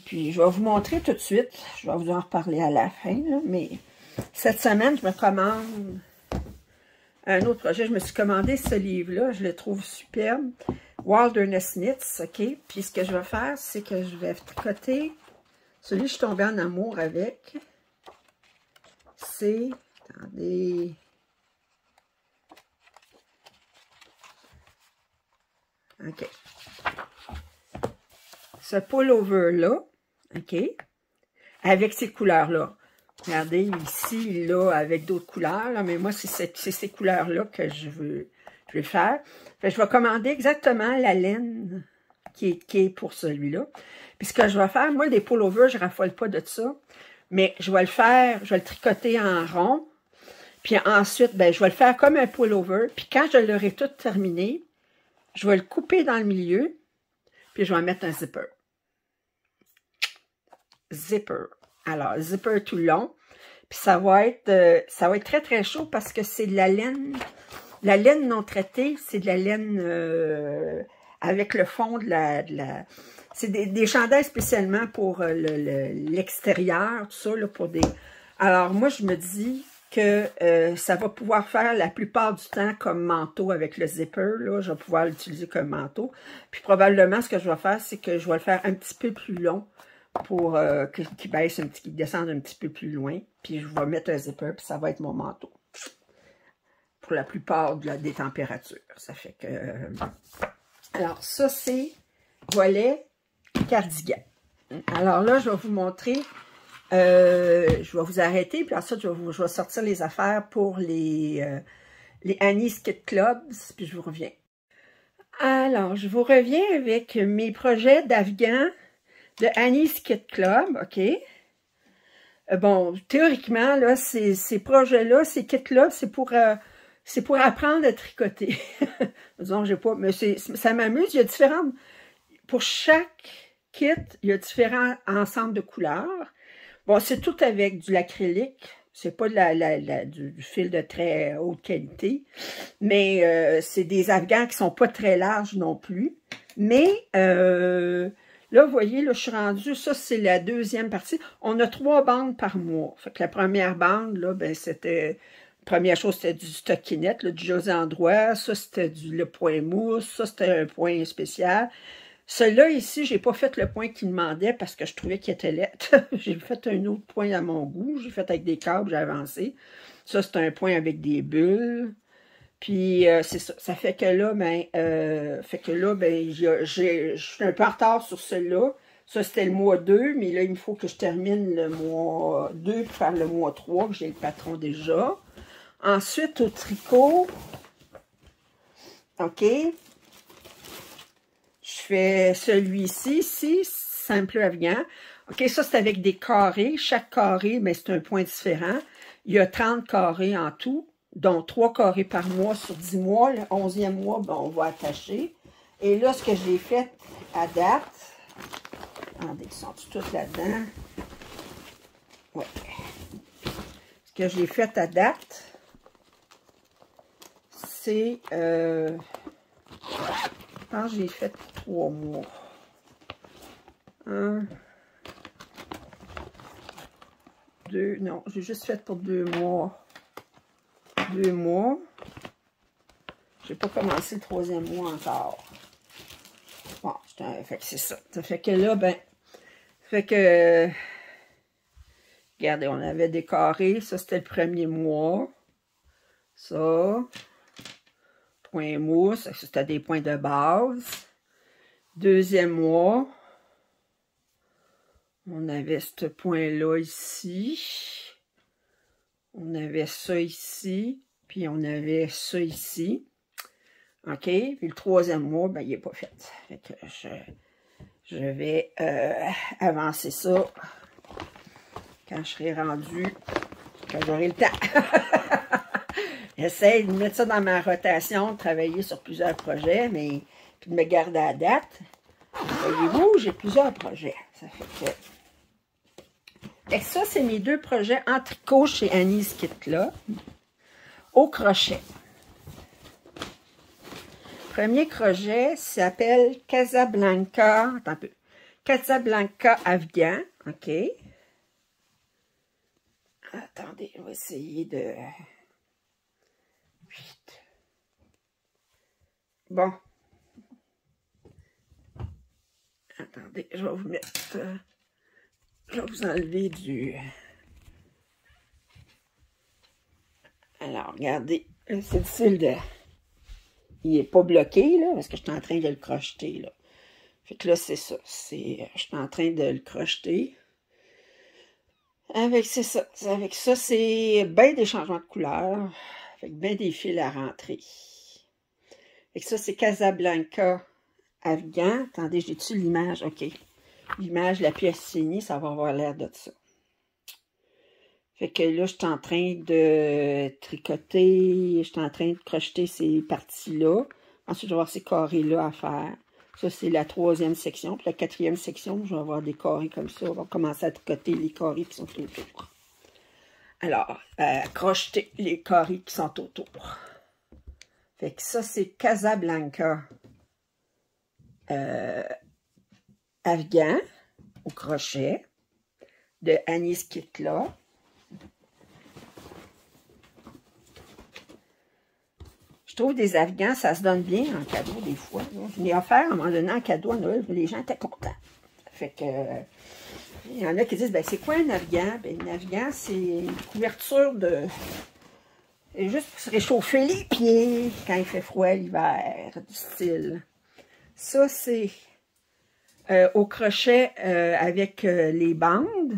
Puis, je vais vous montrer tout de suite. Je vais vous en reparler à la fin, là, mais cette semaine, je me commande un autre projet. Je me suis commandé ce livre-là. Je le trouve superbe. Wilderness Knits, OK? Puis, ce que je vais faire, c'est que je vais tricoter. Celui que je suis tombée en amour avec, c'est... Attendez... OK. Ce pullover-là, OK? Avec ces couleurs-là. Regardez, ici, là, avec d'autres couleurs, là, mais moi, c'est ces couleurs-là que je veux faire. Fait que je vais commander exactement la laine qui est pour celui-là. Puis ce que je vais faire, moi, des pullovers, je ne raffole pas de ça, mais je vais le faire, je vais le tricoter en rond, puis ensuite, ben, je vais le faire comme un pullover, puis quand je l'aurai tout terminé, je vais le couper dans le milieu, puis je vais mettre un zipper. Zipper. Alors, zipper tout le long. Puis ça va être très, très chaud parce que c'est de la laine. La laine non traitée, c'est de la laine avec le fond de la... c'est des chandails spécialement pour l'extérieur, tout ça, là, pour des... Alors, moi, je me dis que ça va pouvoir faire la plupart du temps comme manteau avec le zipper, là. Je vais pouvoir l'utiliser comme manteau. Puis probablement, ce que je vais faire, c'est que je vais le faire un petit peu plus long pour qu'il baisse qu'il descende un petit peu plus loin. Puis je vais mettre un zipper, puis ça va être mon manteau. Pour la plupart des températures. Ça fait que... alors, ça, c'est volet cardigan. Alors là, je vais vous montrer... je vais vous arrêter, puis ensuite, je vais sortir les affaires pour les Annie's Kit Clubs, puis je vous reviens. Alors, je vous reviens avec mes projets d'Afghan de Annie's Kit Club, OK? Bon, théoriquement, là, ces projets-là, ces kits-là, c'est pour apprendre à tricoter. Disons, j'ai pas, mais ça m'amuse. Il y a différentes... Pour chaque kit, il y a différents ensembles de couleurs. Bon, c'est tout avec de l'acrylique. C'est pas du fil de très haute qualité. Mais c'est des afghans qui sont pas très larges non plus. Mais... là, vous voyez, là, je suis rendue, ça, c'est la deuxième partie. On a 3 bandes par mois. Fait que la première bande, là, ben, c'était... Première chose, c'était du stockinette, là, du José Endroit. Ça, c'était le point mousse. Ça, c'était un point spécial. Celui-là, ici, j'ai pas fait le point qu'il demandait parce que je trouvais qu'il était laid. J'ai fait un autre point à mon goût. J'ai fait avec des câbles, j'ai avancé. Ça, c'est un point avec des bulles. Puis, c'est ça. Ça fait que là, ben, je suis un peu en retard sur celui-là. Ça, c'était le mois 2, mais là, il me faut que je termine le mois 2 pour faire le mois 3, que j'ai le patron déjà. Ensuite, au tricot, OK, je fais celui-ci, ici, simple afghan. OK, ça, c'est avec des carrés. Chaque carré, ben, c'est un point différent. Il y a 30 carrés en tout, dont 3 carrés par mois sur 10 mois. Le 11e mois, ben, on va attacher. Et là, ce que j'ai fait à date, attendez, ils sont tous là-dedans. Ouais. Ce que j'ai fait à date, c'est, je pense que j'ai fait 3 mois. 1, 2, non, j'ai juste fait pour 2 mois. 2 mois. J'ai pas commencé le 3e mois encore. Bon, fait que c'est ça. Ça fait que là, ben, fait que, regardez, on avait des carrés. Ça, c'était le 1er mois. Ça. Point mousse. C'était des points de base. 2e mois. On avait ce point-là ici. On avait ça ici. Puis on avait ça ici. OK? Puis le 3e mois, ben, il n'est pas fait. Fait que je vais avancer ça quand je serai rendu, quand j'aurai le temps. J'essaie de mettre ça dans ma rotation, de travailler sur plusieurs projets, mais puis de me garder à date. Voyez-vous, j'ai plusieurs projets. Ça fait que... Et ça, c'est mes 2 projets en tricot chez Annie's Kit Club, au crochet. Premier projet s'appelle Casablanca. Attends un peu. Casablanca Afghan. OK. Attendez, on va essayer de... Bon. Attendez, je vais vous mettre... je vais vous enlever du... Alors, regardez. C'est difficile de... Il n'est pas bloqué, là, parce que je suis en train de le crocheter, là. Fait que là, c'est ça. Je suis en train de le crocheter. Avec ça, c'est bien des changements de couleur. Avec bien des fils à rentrer. Fait que ça, c'est Casablanca Afghan. Attendez, j'ai-tu l'image? OK. L'image, la pièce signée, ça va avoir l'air de ça. Fait que là, je suis en train de tricoter, je suis en train de crocheter ces parties-là. Ensuite, je vais avoir ces carrés-là à faire. Ça, c'est la 3e section. Puis la 4e section, je vais avoir des carrés comme ça. On va commencer à tricoter les carrés qui sont autour. Alors, crocheter les carrés qui sont autour. Fait que ça, c'est Casablanca Afghan au crochet de Anis Kitla. Je trouve des Afghans, ça se donne bien en cadeau des fois. Je l'ai offert à un moment donné en cadeau à Noël, les gens étaient contents. Fait que, il y en a qui disent, ben c'est quoi un Afghan? Ben, un Afghan, c'est une couverture de... C'est juste pour se réchauffer les pieds quand il fait froid l'hiver, du style. Ça, c'est au crochet avec les bandes.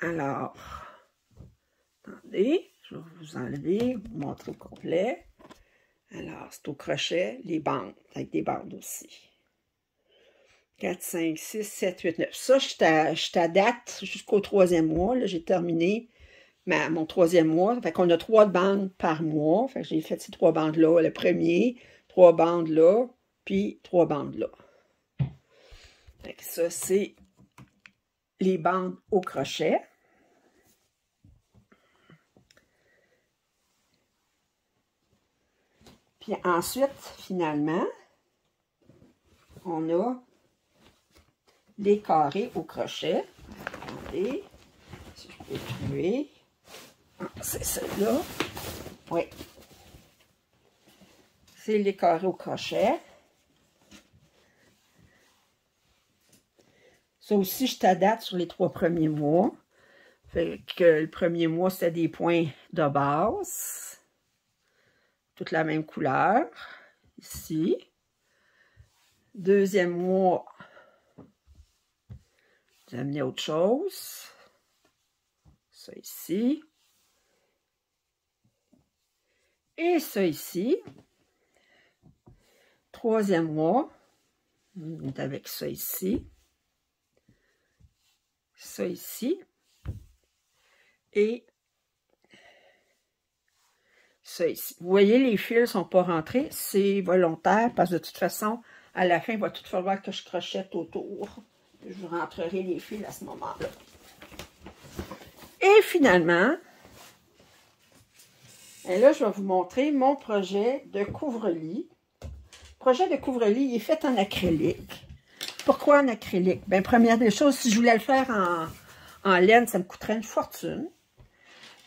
Alors, attendez. Je vais vous enlever, vous montrer au complet. Alors, c'est au crochet, les bandes, avec des bandes aussi. 4, 5, 6, 7, 8, 9. Ça, je à date jusqu'au 3e mois. Là, j'ai terminé mon 3e mois. Fait qu'on a 3 bandes par mois. Fait que j'ai fait ces 3 bandes-là. Le premier, 3 bandes là, puis 3 bandes là. Fait que ça, c'est les bandes au crochet. Puis ensuite, finalement, on a les carrés au crochet. Attendez, si je peux trouver. C'est celle-là. Oui. C'est les carrés au crochet. Ça aussi, je t'adapte sur les 3 premiers mois. Fait que le premier mois, c'était des points de base. Toute la même couleur, ici. 2e mois, j'ai amené autre chose. Ça ici. Et ça ici. 3e mois, on est avec ça ici. Ça ici. Et ça ici. Vous voyez, les fils ne sont pas rentrés. C'est volontaire parce que de toute façon, à la fin, il va tout falloir que je crochette autour. Je rentrerai les fils à ce moment-là. Et finalement, et là, je vais vous montrer mon projet de couvre-lit. Le projet de couvre-lit, il est fait en acrylique. Pourquoi en acrylique? Bien, première des choses, si je voulais le faire en laine, ça me coûterait une fortune.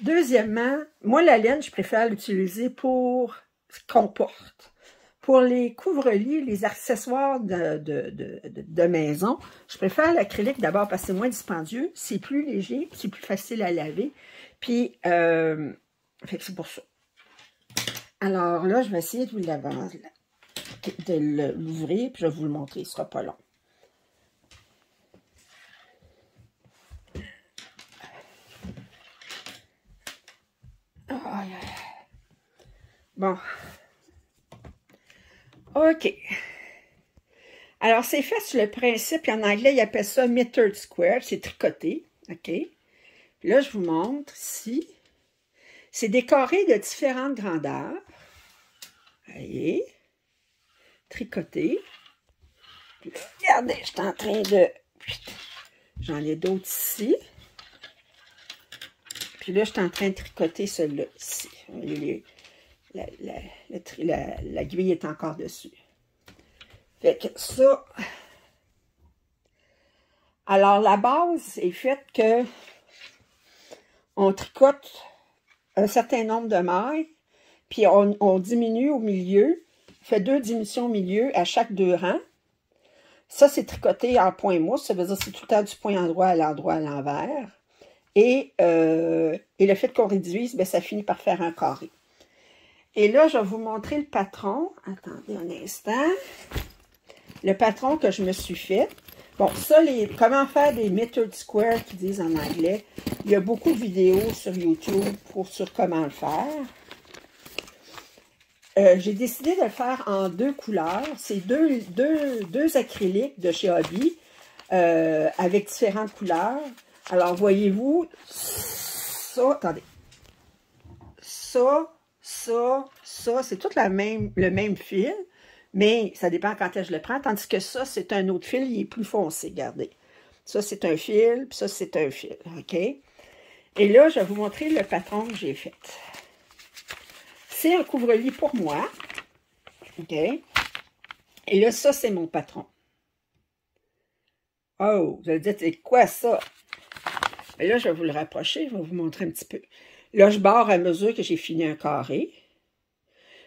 Deuxièmement, moi, la laine, je préfère l'utiliser pour ce qu'on porte. Pour les couvre-lits, les accessoires de maison, je préfère l'acrylique d'abord parce que c'est moins dispendieux, c'est plus léger, c'est plus facile à laver. Puis, fait que c'est pour ça. Alors là, je vais essayer de vous l'ouvrir, puis je vais vous le montrer, il ne sera pas long. Bon. OK. Alors, c'est fait sur le principe, et en anglais, ils appellent ça metered square, c'est tricoté. OK. Puis là, je vous montre ici. C'est des carrés de différentes grandeurs. Vous voyez. Tricoté. Puis là, regardez, je suis en train de... J'en ai d'autres ici. Puis là, je suis en train de tricoter celui-là ici. La grille est encore dessus. Fait que ça... Alors, la base est faite que on tricote un certain nombre de mailles, puis on diminue au milieu, fait 2 diminutions au milieu à chaque 2 rangs. Ça, c'est tricoté en point mousse, ça veut dire que c'est tout le temps du point endroit à l'endroit à l'envers. Et le fait qu'on réduise, bien, ça finit par faire un carré. Et là, je vais vous montrer le patron. Attendez un instant. le patron que je me suis fait. Bon, ça, comment faire des method squares qu'ils disent en anglais. Il y a beaucoup de vidéos sur YouTube sur comment le faire. J'ai décidé de le faire en 2 couleurs. C'est deux acryliques de chez Hobby avec différentes couleurs. Alors, voyez-vous, ça, attendez. Ça, c'est tout le même fil, mais ça dépend quand je le prends, tandis que ça, c'est un autre fil, il est plus foncé, regardez. Ça, c'est un fil, puis ça, c'est un fil, OK? Et là, je vais vous montrer le patron que j'ai fait. C'est un couvre-lit pour moi, OK? Et là, ça, c'est mon patron. Oh, vous allez dire, c'est quoi ça? Et là, je vais vous le rapprocher, je vais vous montrer un petit peu. Là, je barre à mesure que j'ai fini un carré.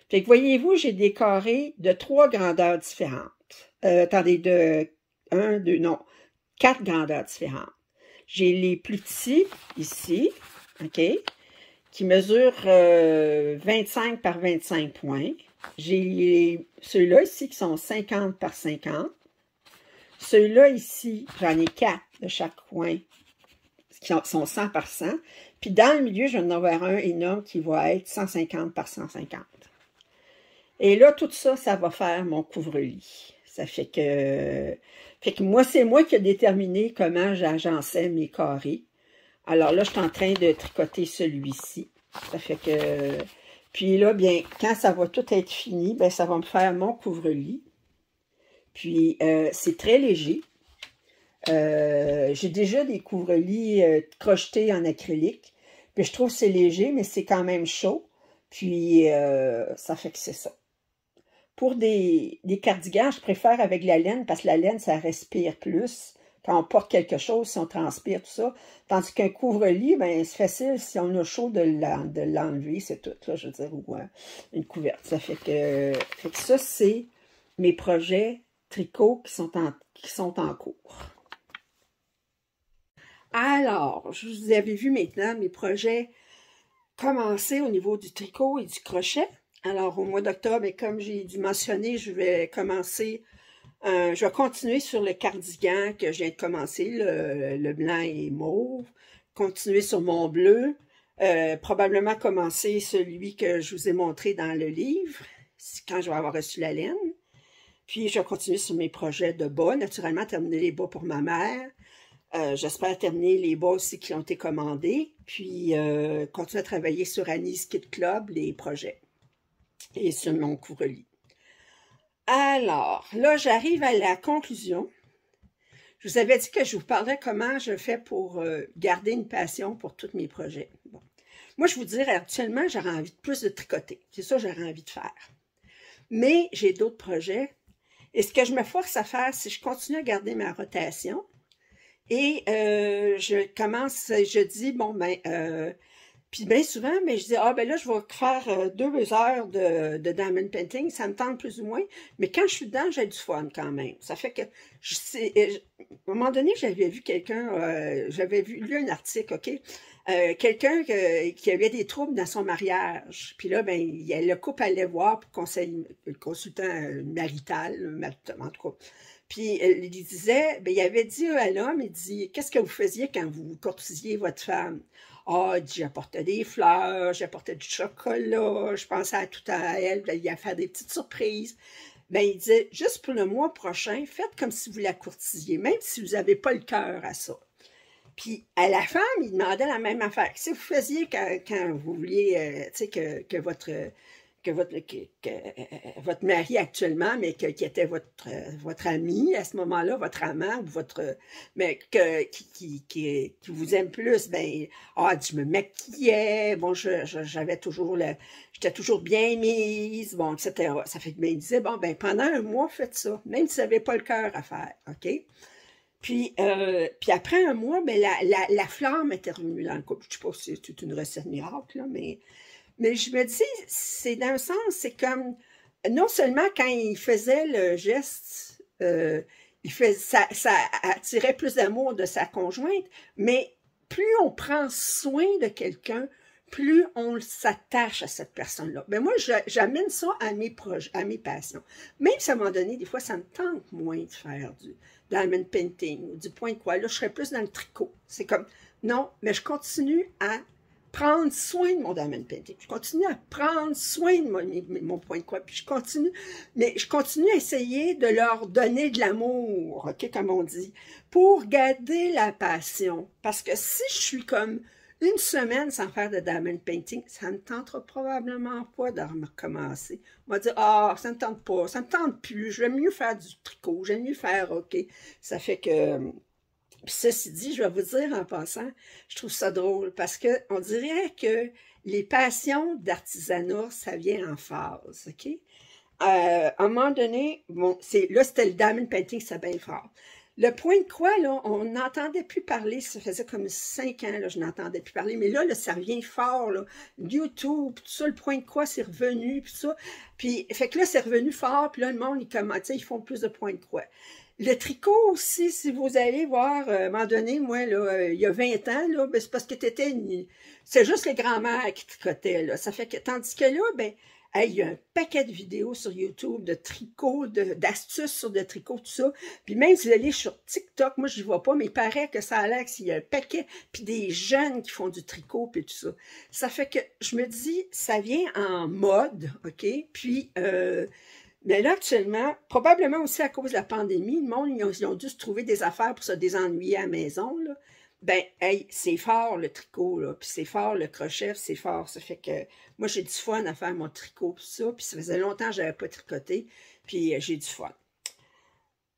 Fait que voyez-vous, j'ai des carrés de 3 grandeurs différentes. Attendez, 4 grandeurs différentes. J'ai les plus petits, ici, OK, qui mesurent 25 par 25 points. J'ai ceux-là ici qui sont 50 par 50. Ceux-là ici, j'en ai 4 de chaque coin, qui sont 100 par 100. Puis dans le milieu, je vais en avoir un énorme qui va être 150 par 150. Et là, tout ça, ça va faire mon couvre-lit. Ça fait que moi, c'est moi qui ai déterminé comment j'agençais mes carrés. Alors là, je suis en train de tricoter celui-ci. Ça fait que... Puis là, bien, quand ça va tout être fini, bien, ça va me faire mon couvre-lit. Puis, c'est très léger. J'ai déjà des couvre-lits crochetés en acrylique. Puis, je trouve que c'est léger, mais c'est quand même chaud. Puis, ça fait que c'est ça. Pour des cardigans, je préfère avec la laine, parce que la laine, ça respire plus. Quand on porte quelque chose, si on transpire, tout ça. Tandis qu'un couvre-lit, ben c'est facile, si on a chaud de l'enlever, c'est tout, là, je veux dire, ou une couverte. Ça fait que ça, c'est mes projets tricot qui sont en cours. Alors, je vous avais vu maintenant mes projets commencer au niveau du tricot et du crochet. Alors, au mois d'octobre, et comme j'ai dû mentionner, je vais continuer sur le cardigan que je viens de commencer, le blanc et mauve, continuer sur mon bleu, probablement commencer celui que je vous ai montré dans le livre, quand je vais avoir reçu la laine. Puis, je vais continuer sur mes projets de bas, naturellement, terminer les bas pour ma mère. J'espère terminer les bas aussi qui ont été commandés, puis continuer à travailler sur Annie's Kit Club, les projets, et sur mon couvre-lit. Alors, là, j'arrive à la conclusion. Je vous avais dit que je vous parlerais comment je fais pour garder une passion pour tous mes projets. Bon. Moi, je vous dirais, actuellement, j'aurais envie de plus de tricoter. C'est ça que j'aurais envie de faire. Mais j'ai d'autres projets. Et ce que je me force à faire, c'est que je continue à garder ma rotation. Et je dis, bon, ben, puis bien souvent, mais je dis, ah ben là, je vais faire 2 heures de diamond painting, ça me tente plus ou moins, mais quand je suis dedans, j'ai du fun quand même. Ça fait que, à un moment donné, j'avais vu quelqu'un, lu un article, OK? Quelqu'un qui avait des troubles dans son mariage. Puis là, ben, le couple allait voir pour le consultant marital, en tout cas. Puis il disait, ben, il avait dit à l'homme, il dit, qu'est-ce que vous faisiez quand vous courtisiez votre femme? Ah, j'apportais des fleurs, j'apportais du chocolat, je pensais à tout à elle, il a fait des petites surprises. Ben, il disait, juste pour le mois prochain, faites comme si vous la courtisiez, même si vous n'avez pas le cœur à ça. Puis, à la femme, il demandait la même affaire. Si vous faisiez quand vous vouliez, tu sais, que votre mari actuellement, mais qui était votre ami à ce moment-là, votre amant, ou mais qui vous aime plus, ben, je me maquillais, bon, j'avais toujours j'étais toujours bien mise, bon, etc. Ça fait que, ben, il disait, bon, ben, pendant un mois, faites ça, même si vous n'avez pas le cœur à faire, OK? Puis après un mois, ben, la flamme était revenue dans le couple. Je ne sais pas si c'est une recette miracle, là, mais je me dis, c'est dans un sens, c'est comme, non seulement quand il faisait le geste, ça attirait plus d'amour de sa conjointe, mais plus on prend soin de quelqu'un, plus on s'attache à cette personne-là. Ben moi, j'amène ça à mes projets, à mes passions. Même si à un moment donné, des fois, ça me tente moins de faire du diamond painting ou du point de quoi. Là, je serais plus dans le tricot. C'est comme, non, mais je continue à prendre soin de mon diamond painting. Je continue à prendre soin de mon point de quoi. Puis je continue, mais je continue à essayer de leur donner de l'amour, OK, comme on dit, pour garder la passion. Parce que si je suis comme une semaine sans faire de diamond painting, ça ne me tentera probablement pas de recommencer. On va dire, ah, ça ne me tente pas, ça ne me tente plus, je vais mieux faire du tricot, j'aime mieux faire, OK. Ça fait que, puis ceci dit, je vais vous dire en passant, je trouve ça drôle parce qu'on dirait que les passions d'artisanat, ça vient en phase, OK? À un moment donné, bon, là, c'était le diamond painting, c'est bien fort. Le point de quoi, là, on n'entendait plus parler, ça faisait comme 5 ans, là, je n'entendais plus parler, mais là, ça revient fort, là, YouTube, tout ça, le point de quoi, c'est revenu, puis ça, puis, fait que là, c'est revenu fort, puis là, le monde, ils font plus de points de quoi. Le tricot aussi, si vous allez voir, à un moment donné, moi, là, il y a 20 ans, là, ben, c'est parce que c'est juste les grands-mères qui tricotaient, là, ça fait que, tandis que là, ben, hey, il y a un paquet de vidéos sur YouTube de tricot, d'astuces sur le tricot, tout ça. Puis même si vous allez sur TikTok, moi je ne vois pas, mais il paraît que ça a l'air qu'il y a un paquet, puis des jeunes qui font du tricot, puis tout ça. Ça fait que je me dis, ça vient en mode, OK? Puis, mais là actuellement, probablement aussi à cause de la pandémie, le monde, ils ont dû se trouver des affaires pour se désennuyer à la maison, là. Ben, hey, c'est fort le tricot, là, puis c'est fort le crochet, c'est fort. Ça fait que moi, j'ai du fun à faire mon tricot, puis ça, puis ça faisait longtemps que je n'avais pas tricoté, puis j'ai du fun.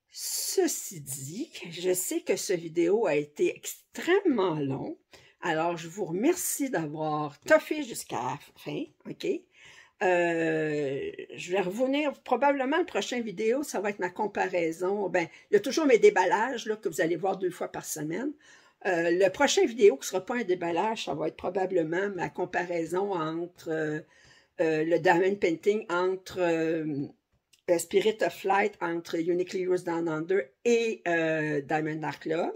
Ceci dit, je sais que ce vidéo a été extrêmement long, alors je vous remercie d'avoir toffé jusqu'à la fin, OK? Je vais revenir, probablement la prochaine vidéo, ça va être ma comparaison. Ben, il y a toujours mes déballages, là, que vous allez voir 2 fois par semaine. Le prochain vidéo, qui ne sera pas un déballage, ça va être probablement ma comparaison entre le diamond painting, entre Spirit of Flight, entre Uniquely Yours Down Under et Diamond Art Club.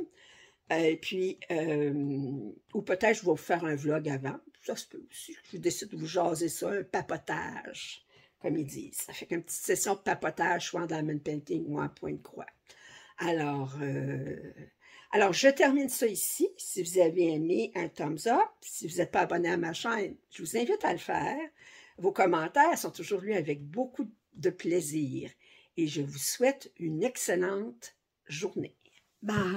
Puis, ou peut-être je vais vous faire un vlog avant. Ça se peut aussi. Je décide de vous jaser ça, un papotage, comme ils disent. Ça fait qu'une petite session de papotage, soit en diamond painting ou en point de croix. Alors, je termine ça ici. Si vous avez aimé, un thumbs up. Si vous n'êtes pas abonné à ma chaîne, je vous invite à le faire. Vos commentaires sont toujours lus avec beaucoup de plaisir. Et je vous souhaite une excellente journée. Bye!